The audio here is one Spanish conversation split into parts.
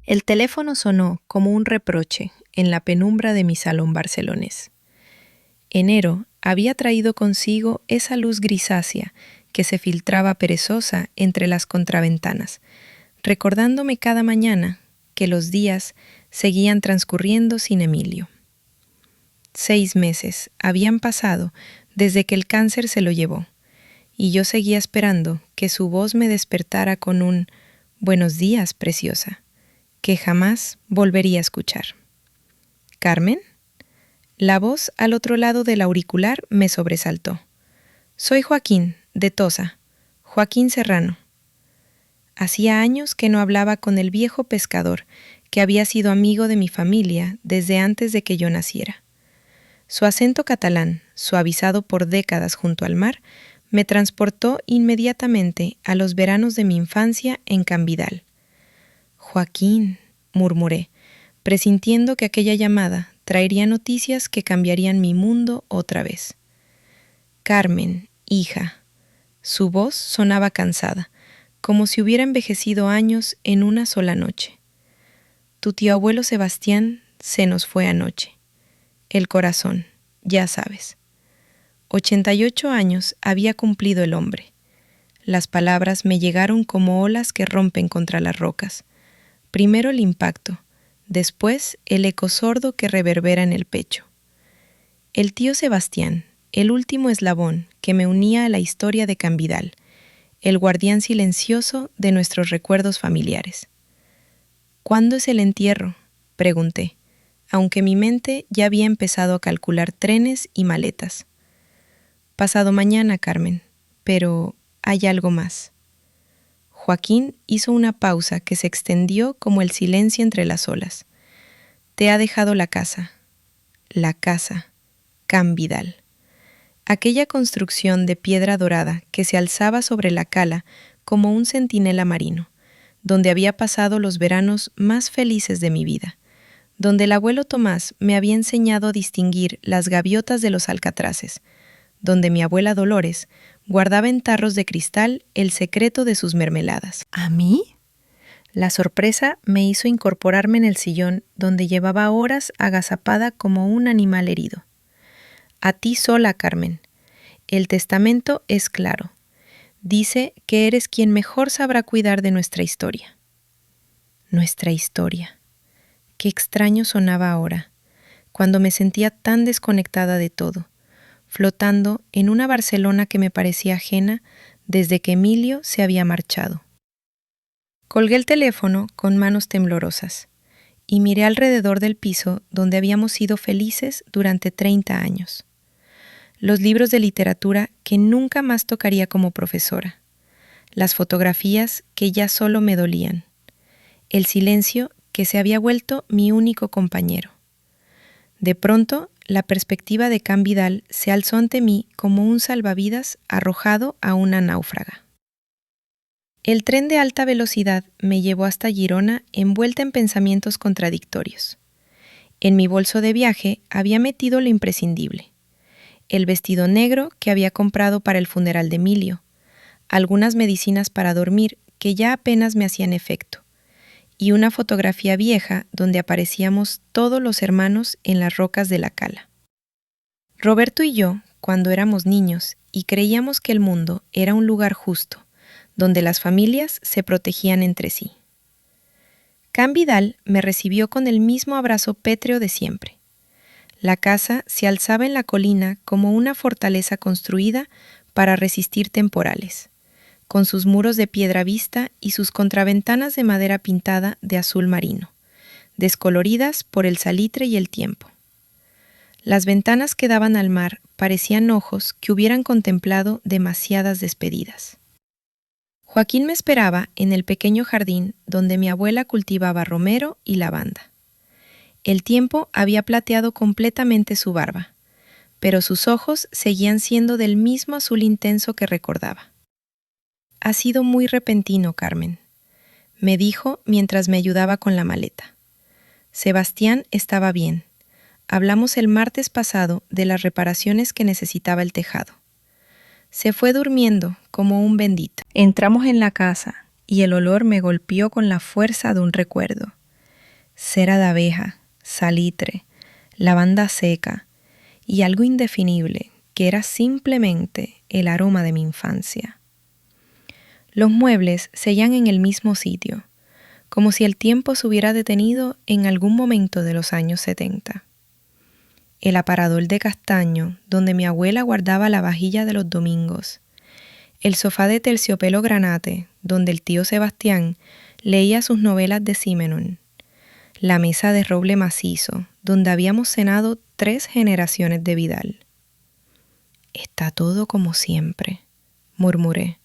El teléfono sonó como un reproche en la penumbra de mi salón barcelonés. Enero había traído consigo esa luz grisácea que se filtraba perezosa entre las contraventanas, recordándome cada mañana que los días seguían transcurriendo sin Emilio. 6 meses habían pasado desde que el cáncer se lo llevó, y yo seguía esperando que su voz me despertara con un «Buenos días, preciosa», que jamás volvería a escuchar. «¿Carmen?» La voz al otro lado del auricular me sobresaltó. «Soy Joaquín, de Tosa, Joaquín Serrano». Hacía años que no hablaba con el viejo pescador que había sido amigo de mi familia desde antes de que yo naciera. Su acento catalán, suavizado por décadas junto al mar, me transportó inmediatamente a los veranos de mi infancia en Cambidal. «Joaquín», murmuré, presintiendo que aquella llamada traería noticias que cambiarían mi mundo otra vez. «Carmen, hija». Su voz sonaba cansada, como si hubiera envejecido años en una sola noche. «Tu tío abuelo Sebastián se nos fue anoche. El corazón, ya sabes». 88 años había cumplido el hombre. Las palabras me llegaron como olas que rompen contra las rocas. Primero el impacto, después el eco sordo que reverbera en el pecho. El tío Sebastián, el último eslabón que me unía a la historia de Cambidal, el guardián silencioso de nuestros recuerdos familiares. «¿Cuándo es el entierro?», pregunté, aunque mi mente ya había empezado a calcular trenes y maletas. «Pasado mañana, Carmen, pero hay algo más». Joaquín hizo una pausa que se extendió como el silencio entre las olas. «Te ha dejado la casa». La casa, Cambidal. Aquella construcción de piedra dorada que se alzaba sobre la cala como un centinela marino, donde había pasado los veranos más felices de mi vida, donde el abuelo Tomás me había enseñado a distinguir las gaviotas de los alcatraces, donde mi abuela Dolores guardaba en tarros de cristal el secreto de sus mermeladas. ¿A mí? La sorpresa me hizo incorporarme en el sillón donde llevaba horas agazapada como un animal herido. «A ti sola, Carmen. El testamento es claro. Dice que eres quien mejor sabrá cuidar de nuestra historia». Nuestra historia. Qué extraño sonaba ahora, cuando me sentía tan desconectada de todo, flotando en una Barcelona que me parecía ajena desde que Emilio se había marchado. Colgué el teléfono con manos temblorosas y miré alrededor del piso donde habíamos sido felices durante 30 años. Los libros de literatura que nunca más tocaría como profesora, las fotografías que ya solo me dolían, el silencio que se había vuelto mi único compañero. De pronto, la perspectiva de Cambidal se alzó ante mí como un salvavidas arrojado a una náufraga. El tren de alta velocidad me llevó hasta Girona envuelta en pensamientos contradictorios. En mi bolso de viaje había metido lo imprescindible: el vestido negro que había comprado para el funeral de Emilio, algunas medicinas para dormir que ya apenas me hacían efecto, y una fotografía vieja donde aparecíamos todos los hermanos en las rocas de la cala. Roberto y yo, cuando éramos niños y creíamos que el mundo era un lugar justo, donde las familias se protegían entre sí. Cambidal me recibió con el mismo abrazo pétreo de siempre. La casa se alzaba en la colina como una fortaleza construida para resistir temporales, con sus muros de piedra vista y sus contraventanas de madera pintada de azul marino, descoloridas por el salitre y el tiempo. Las ventanas que daban al mar parecían ojos que hubieran contemplado demasiadas despedidas. Joaquín me esperaba en el pequeño jardín donde mi abuela cultivaba romero y lavanda. El tiempo había plateado completamente su barba, pero sus ojos seguían siendo del mismo azul intenso que recordaba. «Ha sido muy repentino, Carmen», me dijo mientras me ayudaba con la maleta. «Sebastián estaba bien. Hablamos el martes pasado de las reparaciones que necesitaba el tejado. Se fue durmiendo como un bendito». Entramos en la casa y el olor me golpeó con la fuerza de un recuerdo. cera de abeja, salitre, lavanda seca y algo indefinible que era simplemente el aroma de mi infancia. Los muebles seguían en el mismo sitio, como si el tiempo se hubiera detenido en algún momento de los años 70. El aparador de castaño, donde mi abuela guardaba la vajilla de los domingos. El sofá de terciopelo granate, donde el tío Sebastián leía sus novelas de Simenon. La mesa de roble macizo, donde habíamos cenado 3 generaciones de Vidal. Está todo como siempre, murmuré,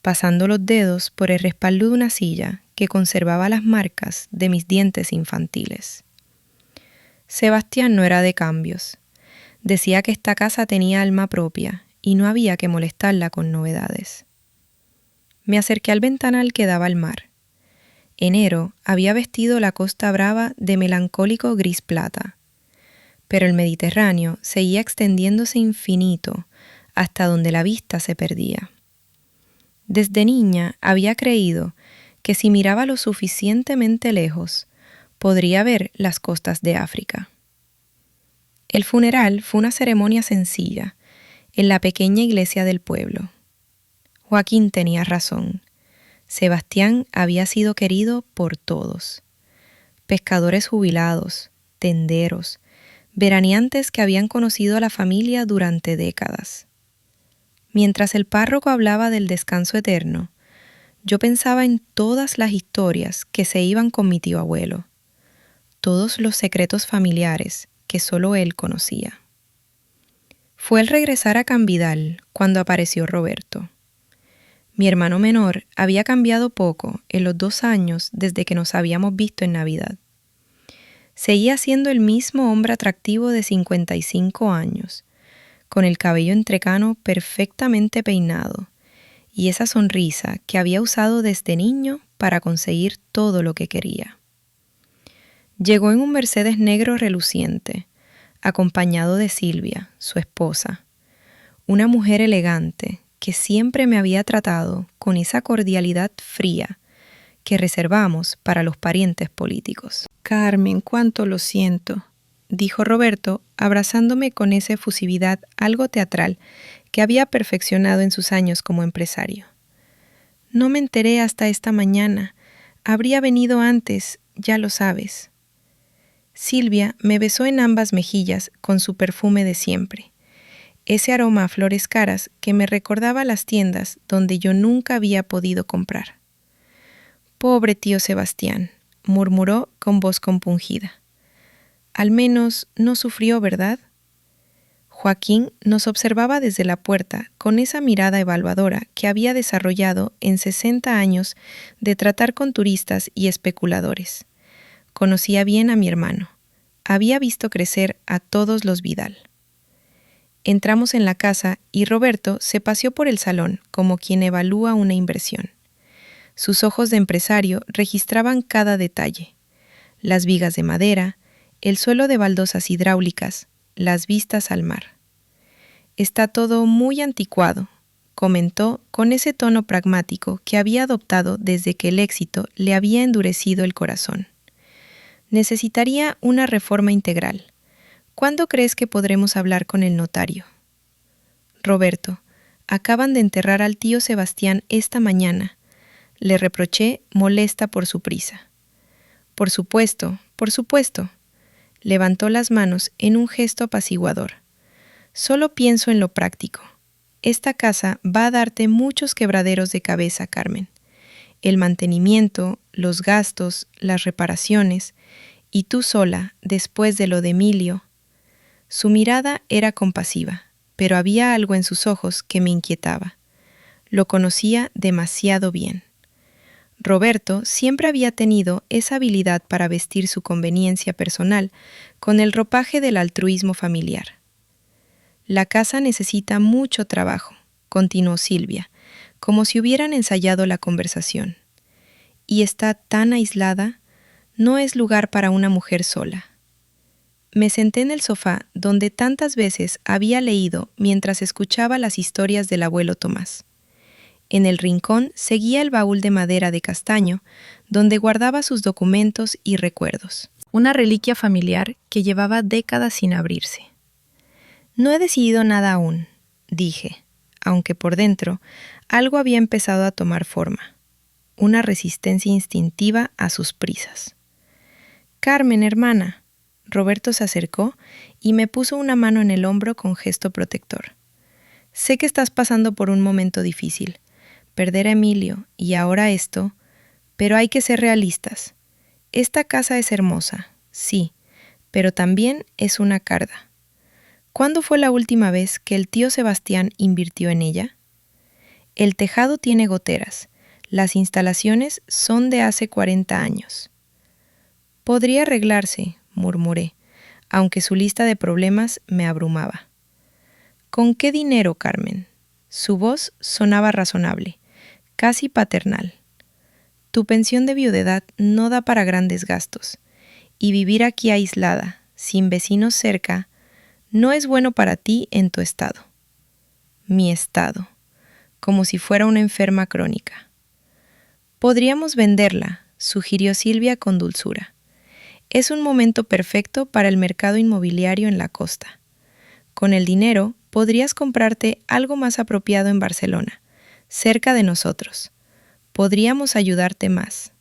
pasando los dedos por el respaldo de una silla que conservaba las marcas de mis dientes infantiles. Sebastián no era de cambios. Decía que esta casa tenía alma propia y no había que molestarla con novedades. Me acerqué al ventanal que daba al mar. Enero había vestido la Costa Brava de melancólico gris plata, pero el Mediterráneo seguía extendiéndose infinito hasta donde la vista se perdía. Desde niña había creído que si miraba lo suficientemente lejos, podría ver las costas de África. El funeral fue una ceremonia sencilla en la pequeña iglesia del pueblo. Joaquín tenía razón. Sebastián había sido querido por todos. Pescadores jubilados, tenderos, veraneantes que habían conocido a la familia durante décadas. Mientras el párroco hablaba del descanso eterno, yo pensaba en todas las historias que se iban con mi tío abuelo, todos los secretos familiares que solo él conocía. Fue al regresar a Cambidal cuando apareció Roberto. Mi hermano menor había cambiado poco en los 2 años desde que nos habíamos visto en Navidad. Seguía siendo el mismo hombre atractivo de 55 años, con el cabello entrecano perfectamente peinado y esa sonrisa que había usado desde niño para conseguir todo lo que quería. Llegó en un Mercedes negro reluciente, acompañado de Silvia, su esposa, una mujer elegante que siempre me había tratado con esa cordialidad fría que reservamos para los parientes políticos. Carmen, cuánto lo siento, dijo Roberto, abrazándome con esa efusividad algo teatral que había perfeccionado en sus años como empresario. No me enteré hasta esta mañana. Habría venido antes, ya lo sabes. Silvia me besó en ambas mejillas con su perfume de siempre, ese aroma a flores caras que me recordaba las tiendas donde yo nunca había podido comprar. Pobre tío Sebastián, murmuró con voz compungida. Al menos no sufrió, ¿verdad? Joaquín nos observaba desde la puerta con esa mirada evaluadora que había desarrollado en 60 años de tratar con turistas y especuladores. Conocía bien a mi hermano. Había visto crecer a todos los Vidal. Entramos en la casa y Roberto se paseó por el salón como quien evalúa una inversión. Sus ojos de empresario registraban cada detalle: las vigas de madera, el suelo de baldosas hidráulicas, las vistas al mar. Está todo muy anticuado, comentó con ese tono pragmático que había adoptado desde que el éxito le había endurecido el corazón. Necesitaría una reforma integral. ¿Cuándo crees que podremos hablar con el notario? Roberto, acaban de enterrar al tío Sebastián esta mañana. Le reproché, molesta por su prisa. Por supuesto, por supuesto. Levantó las manos en un gesto apaciguador. Solo pienso en lo práctico. Esta casa va a darte muchos quebraderos de cabeza, Carmen. El mantenimiento, los gastos, las reparaciones, y tú sola, después de lo de Emilio. Su mirada era compasiva, pero había algo en sus ojos que me inquietaba. Lo conocía demasiado bien. Roberto siempre había tenido esa habilidad para vestir su conveniencia personal con el ropaje del altruismo familiar. La casa necesita mucho trabajo, continuó Silvia, como si hubieran ensayado la conversación. Y está tan aislada, no es lugar para una mujer sola. Me senté en el sofá donde tantas veces había leído mientras escuchaba las historias del abuelo Tomás. En el rincón seguía el baúl de madera de castaño donde guardaba sus documentos y recuerdos. Una reliquia familiar que llevaba décadas sin abrirse. No he decidido nada aún, dije, aunque por dentro algo había empezado a tomar forma. Una resistencia instintiva a sus prisas. Carmen, hermana. Roberto se acercó y me puso una mano en el hombro con gesto protector. Sé que estás pasando por un momento difícil. Perder a Emilio y ahora esto, pero hay que ser realistas. Esta casa es hermosa, sí, pero también es una carga. ¿Cuándo fue la última vez que el tío Sebastián invirtió en ella? El tejado tiene goteras. Las instalaciones son de hace 40 años. Podría arreglarse, murmuré, aunque su lista de problemas me abrumaba. ¿Con qué dinero, Carmen? Su voz sonaba razonable, casi paternal. Tu pensión de viudedad no da para grandes gastos, y vivir aquí aislada, sin vecinos cerca, no es bueno para ti en tu estado. Mi estado, como si fuera una enferma crónica. Podríamos venderla, sugirió Silvia con dulzura. Es un momento perfecto para el mercado inmobiliario en la costa. Con el dinero podrías comprarte algo más apropiado en Barcelona, cerca de nosotros. Podríamos ayudarte más.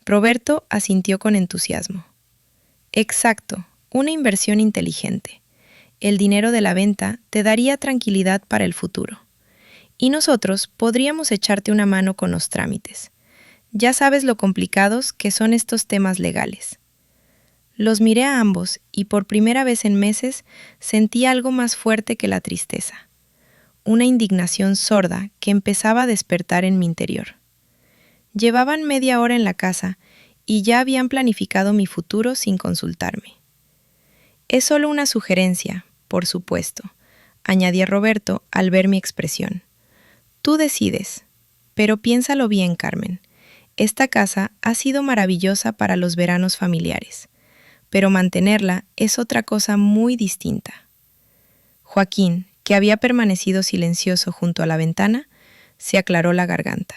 Roberto asintió con entusiasmo. Exacto, una inversión inteligente. El dinero de la venta te daría tranquilidad para el futuro. Y nosotros podríamos echarte una mano con los trámites. Ya sabes lo complicados que son estos temas legales. Los miré a ambos y por primera vez en meses sentí algo más fuerte que la tristeza. Una indignación sorda que empezaba a despertar en mi interior. Llevaban media hora en la casa y ya habían planificado mi futuro sin consultarme. Es solo una sugerencia, por supuesto, añadía Roberto al ver mi expresión. Tú decides, pero piénsalo bien, Carmen. Esta casa ha sido maravillosa para los veranos familiares, pero mantenerla es otra cosa muy distinta. Joaquín, que había permanecido silencioso junto a la ventana, se aclaró la garganta.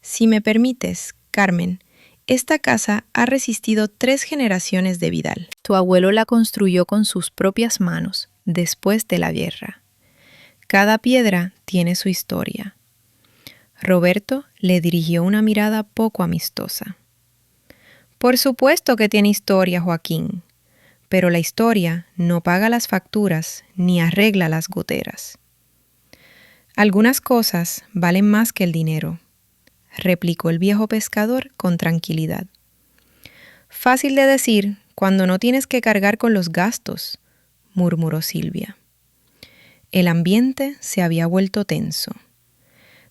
Si me permites, Carmen, esta casa ha resistido 3 generaciones de Vidal. Tu abuelo la construyó con sus propias manos, después de la guerra. Cada piedra tiene su historia. Roberto le dirigió una mirada poco amistosa. Por supuesto que tiene historia, Joaquín, pero la historia no paga las facturas ni arregla las goteras. Algunas cosas valen más que el dinero, replicó el viejo pescador con tranquilidad. Fácil de decir cuando no tienes que cargar con los gastos, murmuró Silvia. El ambiente se había vuelto tenso.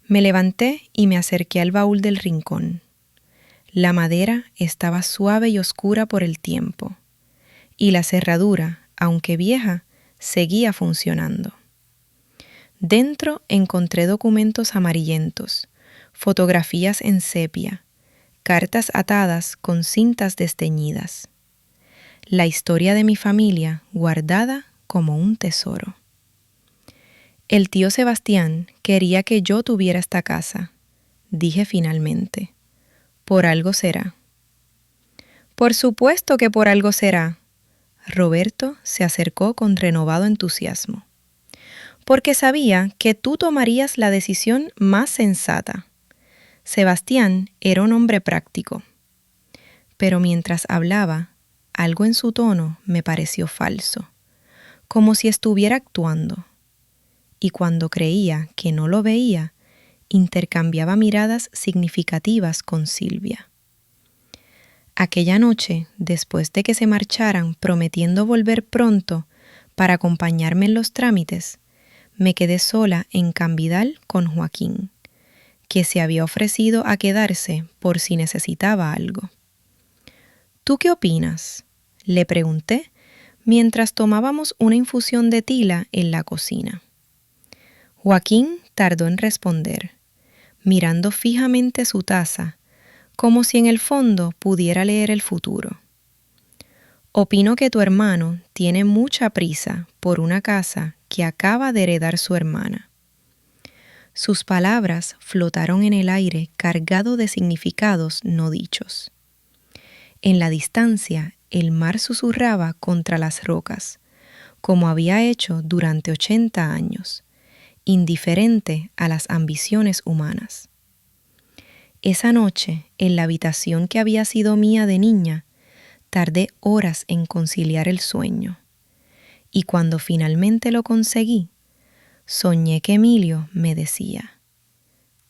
Me levanté y me acerqué al baúl del rincón. La madera estaba suave y oscura por el tiempo, y la cerradura, aunque vieja, seguía funcionando. Dentro encontré documentos amarillentos, fotografías en sepia, cartas atadas con cintas desteñidas. La historia de mi familia guardada como un tesoro. El tío Sebastián quería que yo tuviera esta casa, dije finalmente. Por algo será. Por supuesto que por algo será. Roberto se acercó con renovado entusiasmo. Porque sabía que tú tomarías la decisión más sensata. Sebastián era un hombre práctico. Pero mientras hablaba, algo en su tono me pareció falso, como si estuviera actuando. Y cuando creía que no lo veía, intercambiaba miradas significativas con Silvia. Aquella noche, después de que se marcharan prometiendo volver pronto para acompañarme en los trámites, me quedé sola en Can Vidal con Joaquín, que se había ofrecido a quedarse por si necesitaba algo. ¿Tú qué opinas?, le pregunté mientras tomábamos una infusión de tila en la cocina. Joaquín tardó en responder, mirando fijamente su taza, como si en el fondo pudiera leer el futuro. Opino que tu hermano tiene mucha prisa por una casa que acaba de heredar su hermana. Sus palabras flotaron en el aire cargado de significados no dichos. En la distancia, el mar susurraba contra las rocas, como había hecho durante 80 años, indiferente a las ambiciones humanas. Esa noche, en la habitación que había sido mía de niña, tardé horas en conciliar el sueño, y cuando finalmente lo conseguí, soñé que Emilio me decía: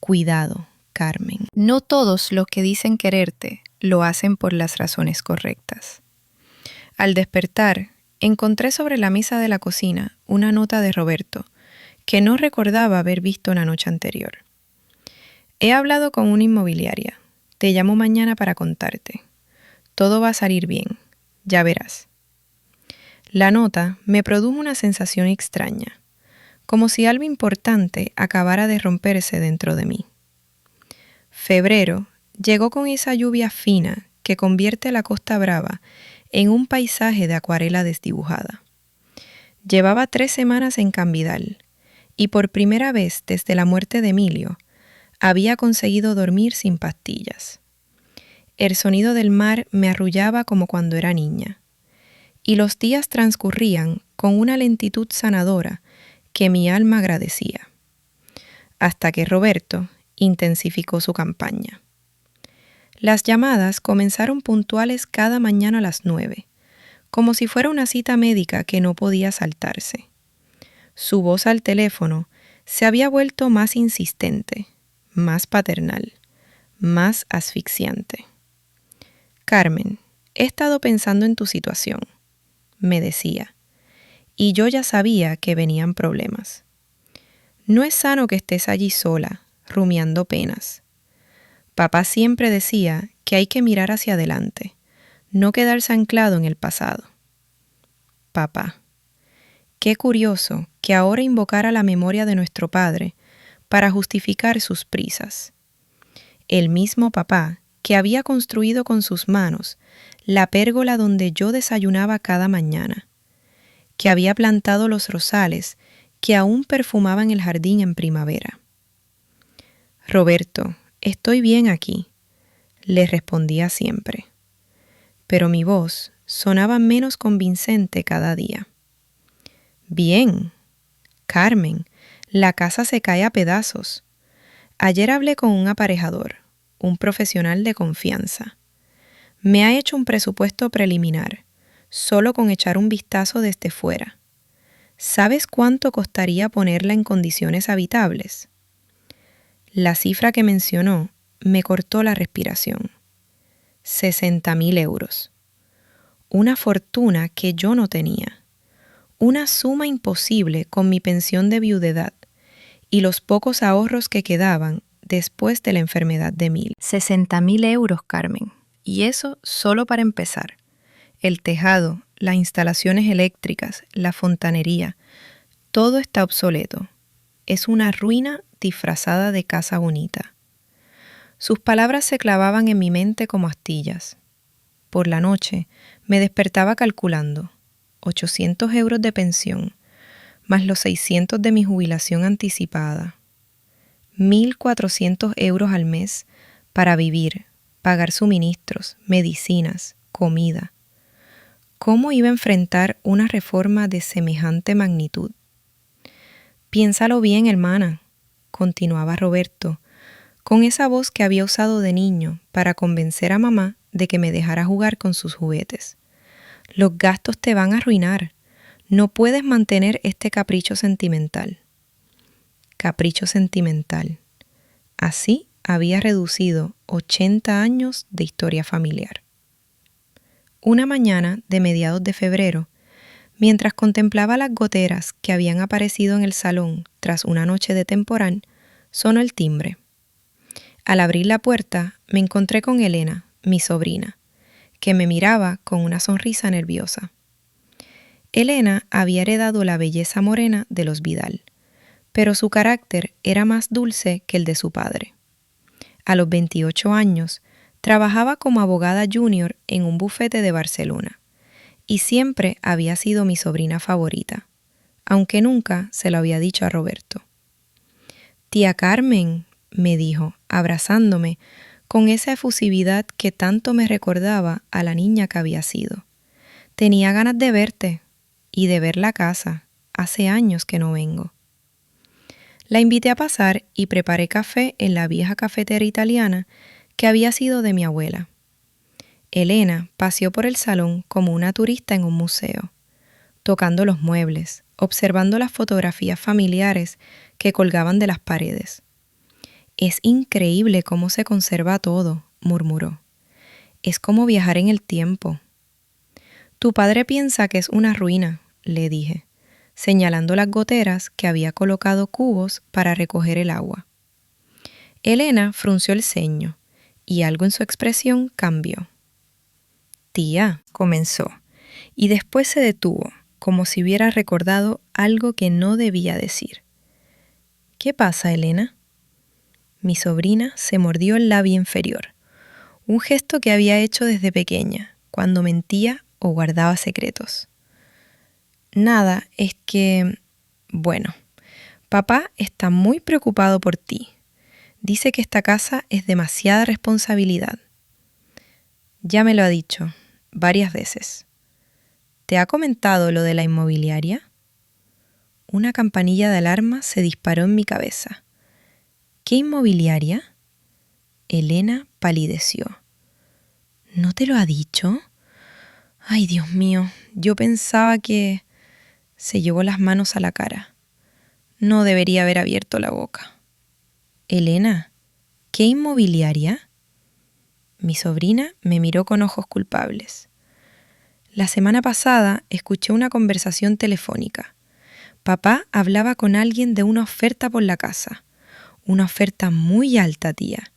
«Cuidado, Carmen. No todos los que dicen quererte lo hacen por las razones correctas». Al despertar, encontré sobre la mesa de la cocina una nota de Roberto, que no recordaba haber visto la noche anterior. «He hablado con una inmobiliaria. Te llamo mañana para contarte. Todo va a salir bien. Ya verás». La nota me produjo una sensación extraña, como si algo importante acabara de romperse dentro de mí. Febrero llegó con esa lluvia fina que convierte la Costa Brava en un paisaje de acuarela desdibujada. Llevaba 3 semanas en Cambidal y por primera vez desde la muerte de Emilio había conseguido dormir sin pastillas. El sonido del mar me arrullaba como cuando era niña, y los días transcurrían con una lentitud sanadora que mi alma agradecía, hasta que Roberto intensificó su campaña. Las llamadas comenzaron puntuales cada mañana a las 9, como si fuera una cita médica que no podía saltarse. Su voz al teléfono se había vuelto más insistente, más paternal, más asfixiante. «Carmen, he estado pensando en tu situación», me decía, y yo ya sabía que venían problemas. «No es sano que estés allí sola, rumiando penas. Papá siempre decía que hay que mirar hacia adelante, no quedarse anclado en el pasado». Papá. Qué curioso que ahora invocara la memoria de nuestro padre para justificar sus prisas. El mismo papá que había construido con sus manos la pérgola donde yo desayunaba cada mañana, que había plantado los rosales que aún perfumaban el jardín en primavera. «Roberto, estoy bien aquí», le respondía siempre, pero mi voz sonaba menos convincente cada día. «Bien, Carmen, la casa se cae a pedazos. Ayer hablé con un aparejador, un profesional de confianza. Me ha hecho un presupuesto preliminar, solo con echar un vistazo desde fuera. ¿Sabes cuánto costaría ponerla en condiciones habitables?». La cifra que mencionó me cortó la respiración. 60.000 euros. Una fortuna que yo no tenía. Una suma imposible con mi pensión de viudedad y los pocos ahorros que quedaban después de la enfermedad de Emilio. 60.000 euros, Carmen. Y eso solo para empezar. El tejado, las instalaciones eléctricas, la fontanería, todo está obsoleto. Es una ruina disfrazada de casa bonita. Sus palabras se clavaban en mi mente como astillas. Por la noche me despertaba calculando 800 euros de pensión, más los 600 de mi jubilación anticipada. 1.400 euros al mes para vivir, pagar suministros, medicinas, comida. ¿Cómo iba a enfrentar una reforma de semejante magnitud? «Piénsalo bien, hermana», continuaba Roberto, con esa voz que había usado de niño para convencer a mamá de que me dejara jugar con sus juguetes. «Los gastos te van a arruinar. No puedes mantener este capricho sentimental». Capricho sentimental. Así había reducido 80 años de historia familiar. Una mañana de mediados de febrero, mientras contemplaba las goteras que habían aparecido en el salón tras una noche de temporal, sonó el timbre. Al abrir la puerta, me encontré con Elena, mi sobrina, que me miraba con una sonrisa nerviosa. Elena había heredado la belleza morena de los Vidal, pero su carácter era más dulce que el de su padre. A los 28 años, trabajaba como abogada junior en un bufete de Barcelona, y siempre había sido mi sobrina favorita, aunque nunca se lo había dicho a Roberto. Tía Carmen, me dijo, abrazándome, con esa efusividad que tanto me recordaba a la niña que había sido. Tenía ganas de verte y de ver la casa. Hace años que no vengo. La invité a pasar y preparé café en la vieja cafetera italiana que había sido de mi abuela. Elena paseó por el salón como una turista en un museo, tocando los muebles, observando las fotografías familiares que colgaban de las paredes. «Es increíble cómo se conserva todo», murmuró. «Es como viajar en el tiempo». «Tu padre piensa que es una ruina», le dije, señalando las goteras que había colocado cubos para recoger el agua. Elena frunció el ceño y algo en su expresión cambió. «Tía», comenzó, y después se detuvo, como si hubiera recordado algo que no debía decir. «¿Qué pasa, Elena?» Mi sobrina se mordió el labio inferior, un gesto que había hecho desde pequeña, cuando mentía o guardaba secretos. «Nada, es que... Bueno, papá está muy preocupado por ti. Dice que esta casa es demasiada responsabilidad. Ya me lo ha dicho, varias veces. ¿Te ha comentado lo de la inmobiliaria?» Una campanilla de alarma se disparó en mi cabeza. ¿Qué inmobiliaria? Elena palideció. ¿No te lo ha dicho? Ay, Dios mío, yo pensaba que... Se llevó las manos a la cara. No debería haber abierto la boca. Elena, ¿qué inmobiliaria? Mi sobrina me miró con ojos culpables. La semana pasada escuché una conversación telefónica. Papá hablaba con alguien de una oferta por la casa. Una oferta muy alta, tía.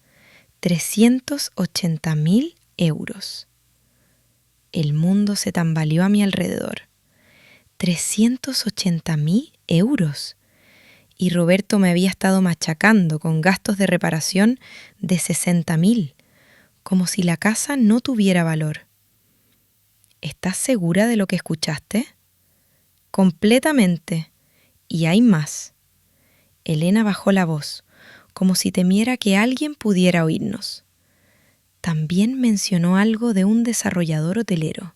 380.000 euros. El mundo se tambaleó a mi alrededor. 380.000 euros. Y Roberto me había estado machacando con gastos de reparación de 60.000, como si la casa no tuviera valor. ¿Estás segura de lo que escuchaste? Completamente. Y hay más. Elena bajó la voz, como si temiera que alguien pudiera oírnos. También mencionó algo de un desarrollador hotelero.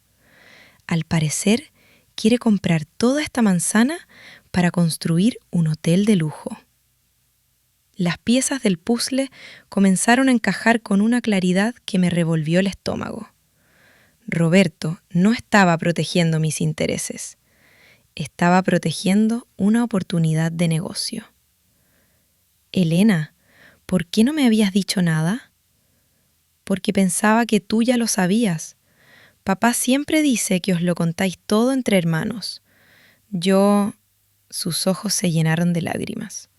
Al parecer, quiere comprar toda esta manzana para construir un hotel de lujo. Las piezas del puzzle comenzaron a encajar con una claridad que me revolvió el estómago. Roberto no estaba protegiendo mis intereses. Estaba protegiendo una oportunidad de negocio. Elena, ¿por qué no me habías dicho nada? Porque pensaba que tú ya lo sabías. Papá siempre dice que os lo contáis todo entre hermanos. Sus ojos se llenaron de lágrimas.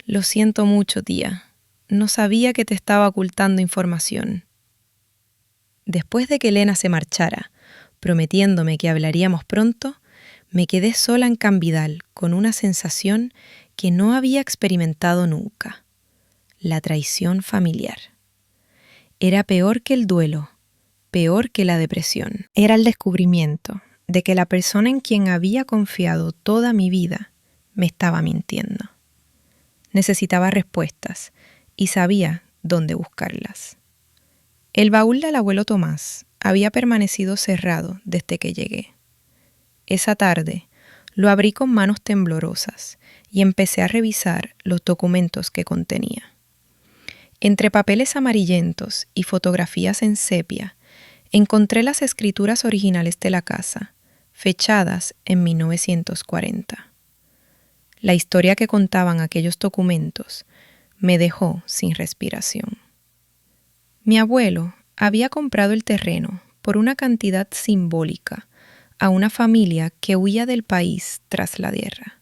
Lo siento mucho, tía. No sabía que te estaba ocultando información. Después de que Elena se marchara, prometiéndome que hablaríamos pronto, me quedé sola en Can Vidal con una sensación que no había experimentado nunca: la traición familiar. Era peor que el duelo, peor que la depresión. Era el descubrimiento de que la persona en quien había confiado toda mi vida me estaba mintiendo. Necesitaba respuestas y sabía dónde buscarlas. El baúl del abuelo Tomás había permanecido cerrado desde que llegué. Esa tarde lo abrí con manos temblorosas y empecé a revisar los documentos que contenía. Entre papeles amarillentos y fotografías en sepia, encontré las escrituras originales de la casa, fechadas en 1940. La historia que contaban aquellos documentos me dejó sin respiración. Mi abuelo había comprado el terreno por una cantidad simbólica a una familia que huía del país tras la guerra.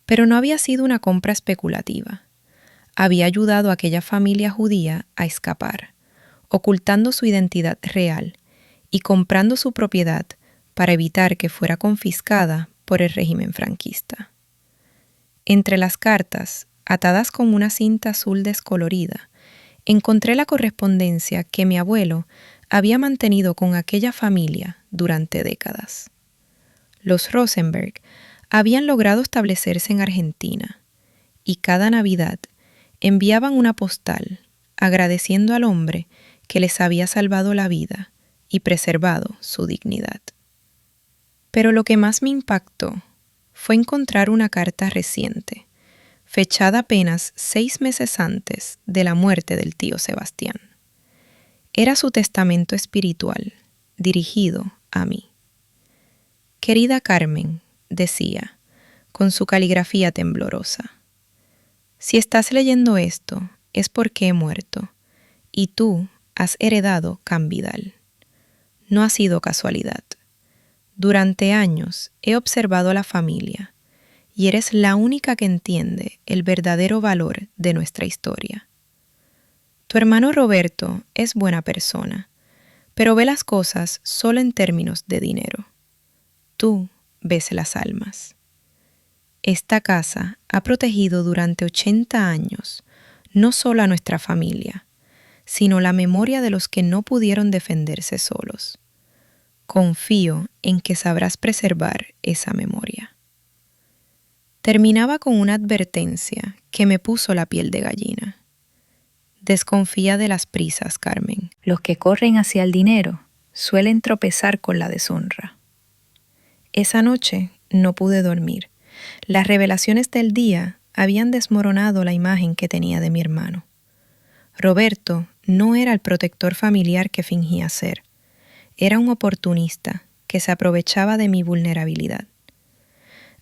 Pero no había sido una compra especulativa. Había ayudado a aquella familia judía a escapar, ocultando su identidad real y comprando su propiedad para evitar que fuera confiscada por el régimen franquista. Entre las cartas, atadas con una cinta azul descolorida, encontré la correspondencia que mi abuelo había mantenido con aquella familia durante décadas. Los Rosenberg habían logrado establecerse en Argentina y cada Navidad enviaban una postal agradeciendo al hombre que les había salvado la vida y preservado su dignidad. Pero lo que más me impactó fue encontrar una carta reciente, fechada apenas 6 meses antes de la muerte del tío Sebastián. Era su testamento espiritual, dirigido a mí. Querida Carmen, decía, con su caligrafía temblorosa, si estás leyendo esto es porque he muerto, y tú has heredado Can Vidal. No ha sido casualidad. Durante años he observado a la familia, y eres la única que entiende el verdadero valor de nuestra historia. Tu hermano Roberto es buena persona, pero ve las cosas solo en términos de dinero. Tú ves las almas. Esta casa ha protegido durante 80 años no solo a nuestra familia, sino la memoria de los que no pudieron defenderse solos. Confío en que sabrás preservar esa memoria. Terminaba con una advertencia que me puso la piel de gallina. Desconfía de las prisas, Carmen. Los que corren hacia el dinero suelen tropezar con la deshonra. Esa noche no pude dormir. Las revelaciones del día habían desmoronado la imagen que tenía de mi hermano. Roberto no era el protector familiar que fingía ser. Era un oportunista que se aprovechaba de mi vulnerabilidad.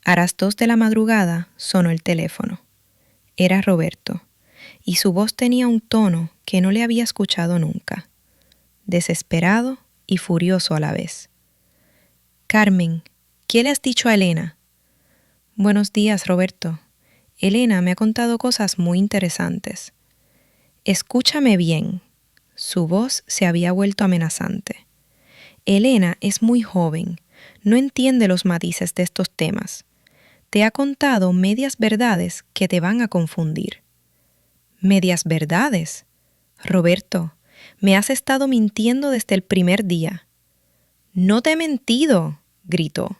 A las 2 de la madrugada sonó el teléfono. Era Roberto, y su voz tenía un tono que no le había escuchado nunca, desesperado y furioso a la vez. Carmen, ¿qué le has dicho a Elena? Buenos días, Roberto. Elena me ha contado cosas muy interesantes. Escúchame bien. Su voz se había vuelto amenazante. Elena es muy joven, no entiende los matices de estos temas. Te ha contado medias verdades que te van a confundir. ¿Medias verdades? Roberto, me has estado mintiendo desde el primer día. No te he mentido, gritó.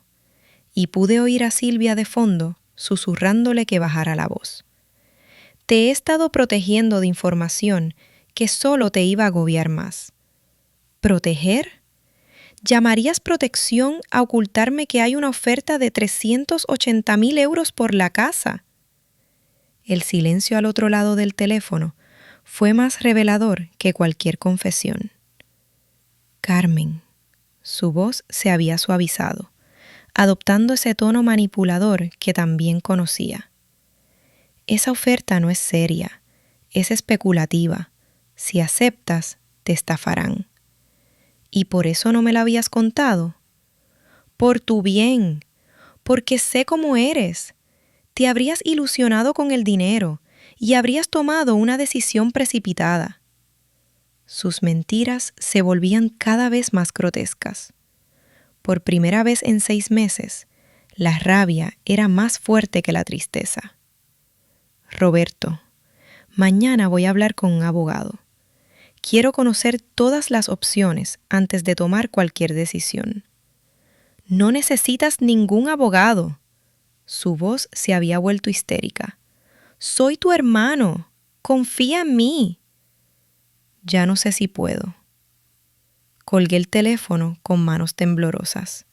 Y pude oír a Silvia de fondo, susurrándole que bajara la voz. Te he estado protegiendo de información que solo te iba a agobiar más. ¿Proteger? ¿Llamarías protección a ocultarme que hay una oferta de 380.000 euros por la casa? El silencio al otro lado del teléfono fue más revelador que cualquier confesión. Carmen. Su voz se había suavizado, adoptando ese tono manipulador que también conocía. Esa oferta no es seria, es especulativa. Si aceptas, te estafarán. ¿Y por eso no me la habías contado? Por tu bien, porque sé cómo eres. Te habrías ilusionado con el dinero y habrías tomado una decisión precipitada. Sus mentiras se volvían cada vez más grotescas. Por primera vez en 6 meses, la rabia era más fuerte que la tristeza. Roberto, mañana voy a hablar con un abogado. Quiero conocer todas las opciones antes de tomar cualquier decisión. No necesitas ningún abogado. Su voz se había vuelto histérica. Soy tu hermano. Confía en mí. Ya no sé si puedo. Colgué el teléfono con manos temblorosas.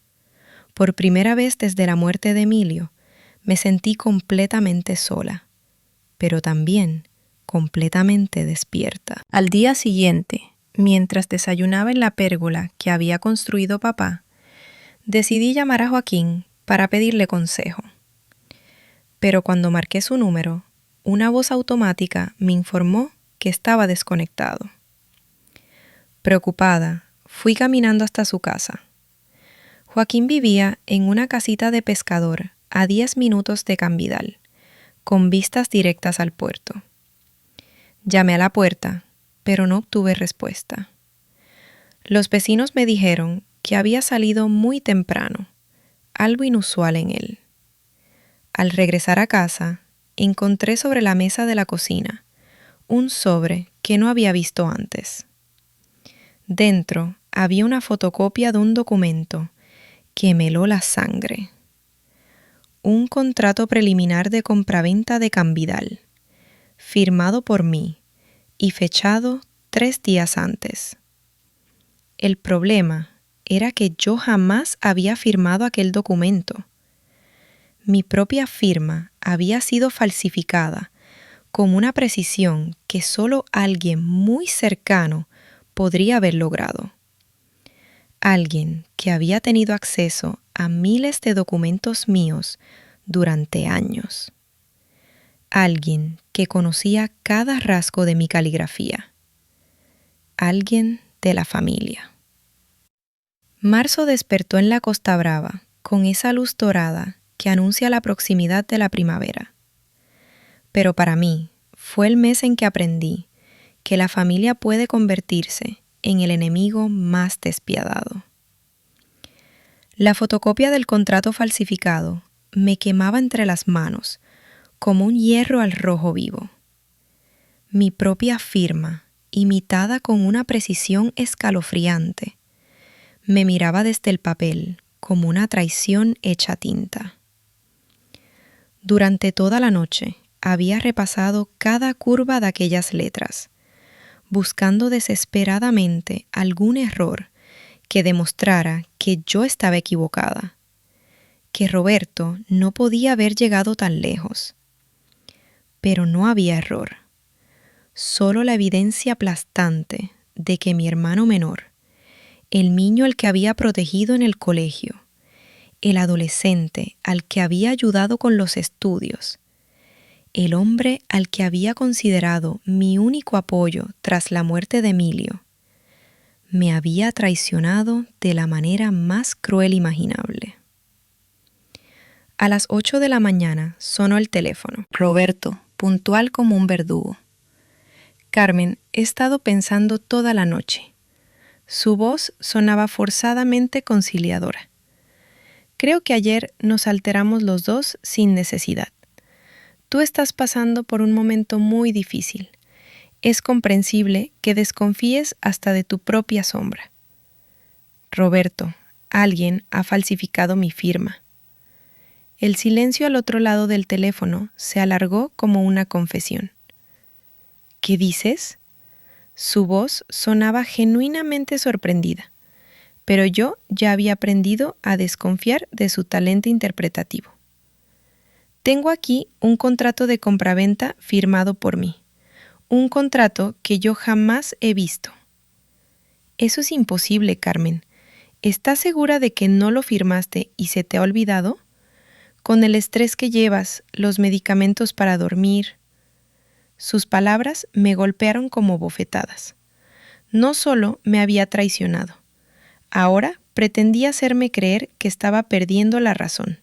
Por primera vez desde la muerte de Emilio, me sentí completamente sola, pero también completamente despierta. Al día siguiente, mientras desayunaba en la pérgola que había construido papá, decidí llamar a Joaquín para pedirle consejo. Pero cuando marqué su número, una voz automática me informó que estaba desconectado. Preocupada, fui caminando hasta su casa. Joaquín vivía en una casita de pescador a 10 minutos de Can Vidal, con vistas directas al puerto. Llamé a la puerta, pero no obtuve respuesta. Los vecinos me dijeron que había salido muy temprano, algo inusual en él. Al regresar a casa, encontré sobre la mesa de la cocina un sobre que no había visto antes. Dentro había una fotocopia de un documento que me heló la sangre. un contrato preliminar de compraventa de Cambidal, firmado por mí y fechado 3 días antes. El problema era que yo jamás había firmado aquel documento. Mi propia firma había sido falsificada con una precisión que solo alguien muy cercano podría haber logrado. Alguien que había tenido acceso a miles de documentos míos durante años. Alguien que conocía cada rasgo de mi caligrafía. Alguien de la familia. Marzo despertó en la Costa Brava con esa luz dorada que anuncia la proximidad de la primavera. Pero para mí fue el mes en que aprendí que la familia puede convertirse en el enemigo más despiadado. La fotocopia del contrato falsificado me quemaba entre las manos como un hierro al rojo vivo. Mi propia firma, imitada con una precisión escalofriante, me miraba desde el papel como una traición hecha tinta. Durante toda la noche había repasado cada curva de aquellas letras, buscando desesperadamente algún error que demostrara que yo estaba equivocada, que Roberto no podía haber llegado tan lejos. Pero no había error, solo la evidencia aplastante de que mi hermano menor, el niño al que había protegido en el colegio, el adolescente al que había ayudado con los estudios, el hombre al que había considerado mi único apoyo tras la muerte de Emilio, me había traicionado de la manera más cruel imaginable. A las 8 de la mañana sonó el teléfono. Roberto, puntual como un verdugo. Carmen, he estado pensando toda la noche. Su voz sonaba forzadamente conciliadora. Creo que ayer nos alteramos los dos sin necesidad. Tú estás pasando por un momento muy difícil. Es comprensible que desconfíes hasta de tu propia sombra. Roberto, alguien ha falsificado mi firma. El silencio al otro lado del teléfono se alargó como una confesión. ¿Qué dices? Su voz sonaba genuinamente sorprendida, pero yo ya había aprendido a desconfiar de su talento interpretativo. Tengo aquí un contrato de compraventa firmado por mí, un contrato que yo jamás he visto. Eso es imposible, Carmen. ¿Estás segura de que no lo firmaste y se te ha olvidado? Con el estrés que llevas, los medicamentos para dormir. Sus palabras me golpearon como bofetadas. No solo me había traicionado, ahora pretendía hacerme creer que estaba perdiendo la razón.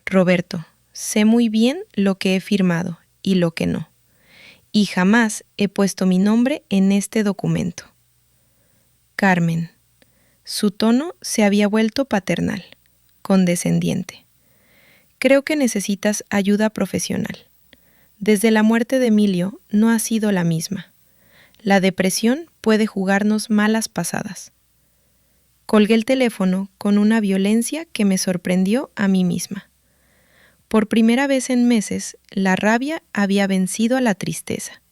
Roberto, sé muy bien lo que he firmado y lo que no, y jamás he puesto mi nombre en este documento. Carmen. Su tono se había vuelto paternal, condescendiente. Creo que necesitas ayuda profesional. Desde la muerte de Emilio no ha sido la misma. La depresión puede jugarnos malas pasadas. Colgué el teléfono con una violencia que me sorprendió a mí misma. Por primera vez en meses, la rabia había vencido a la tristeza.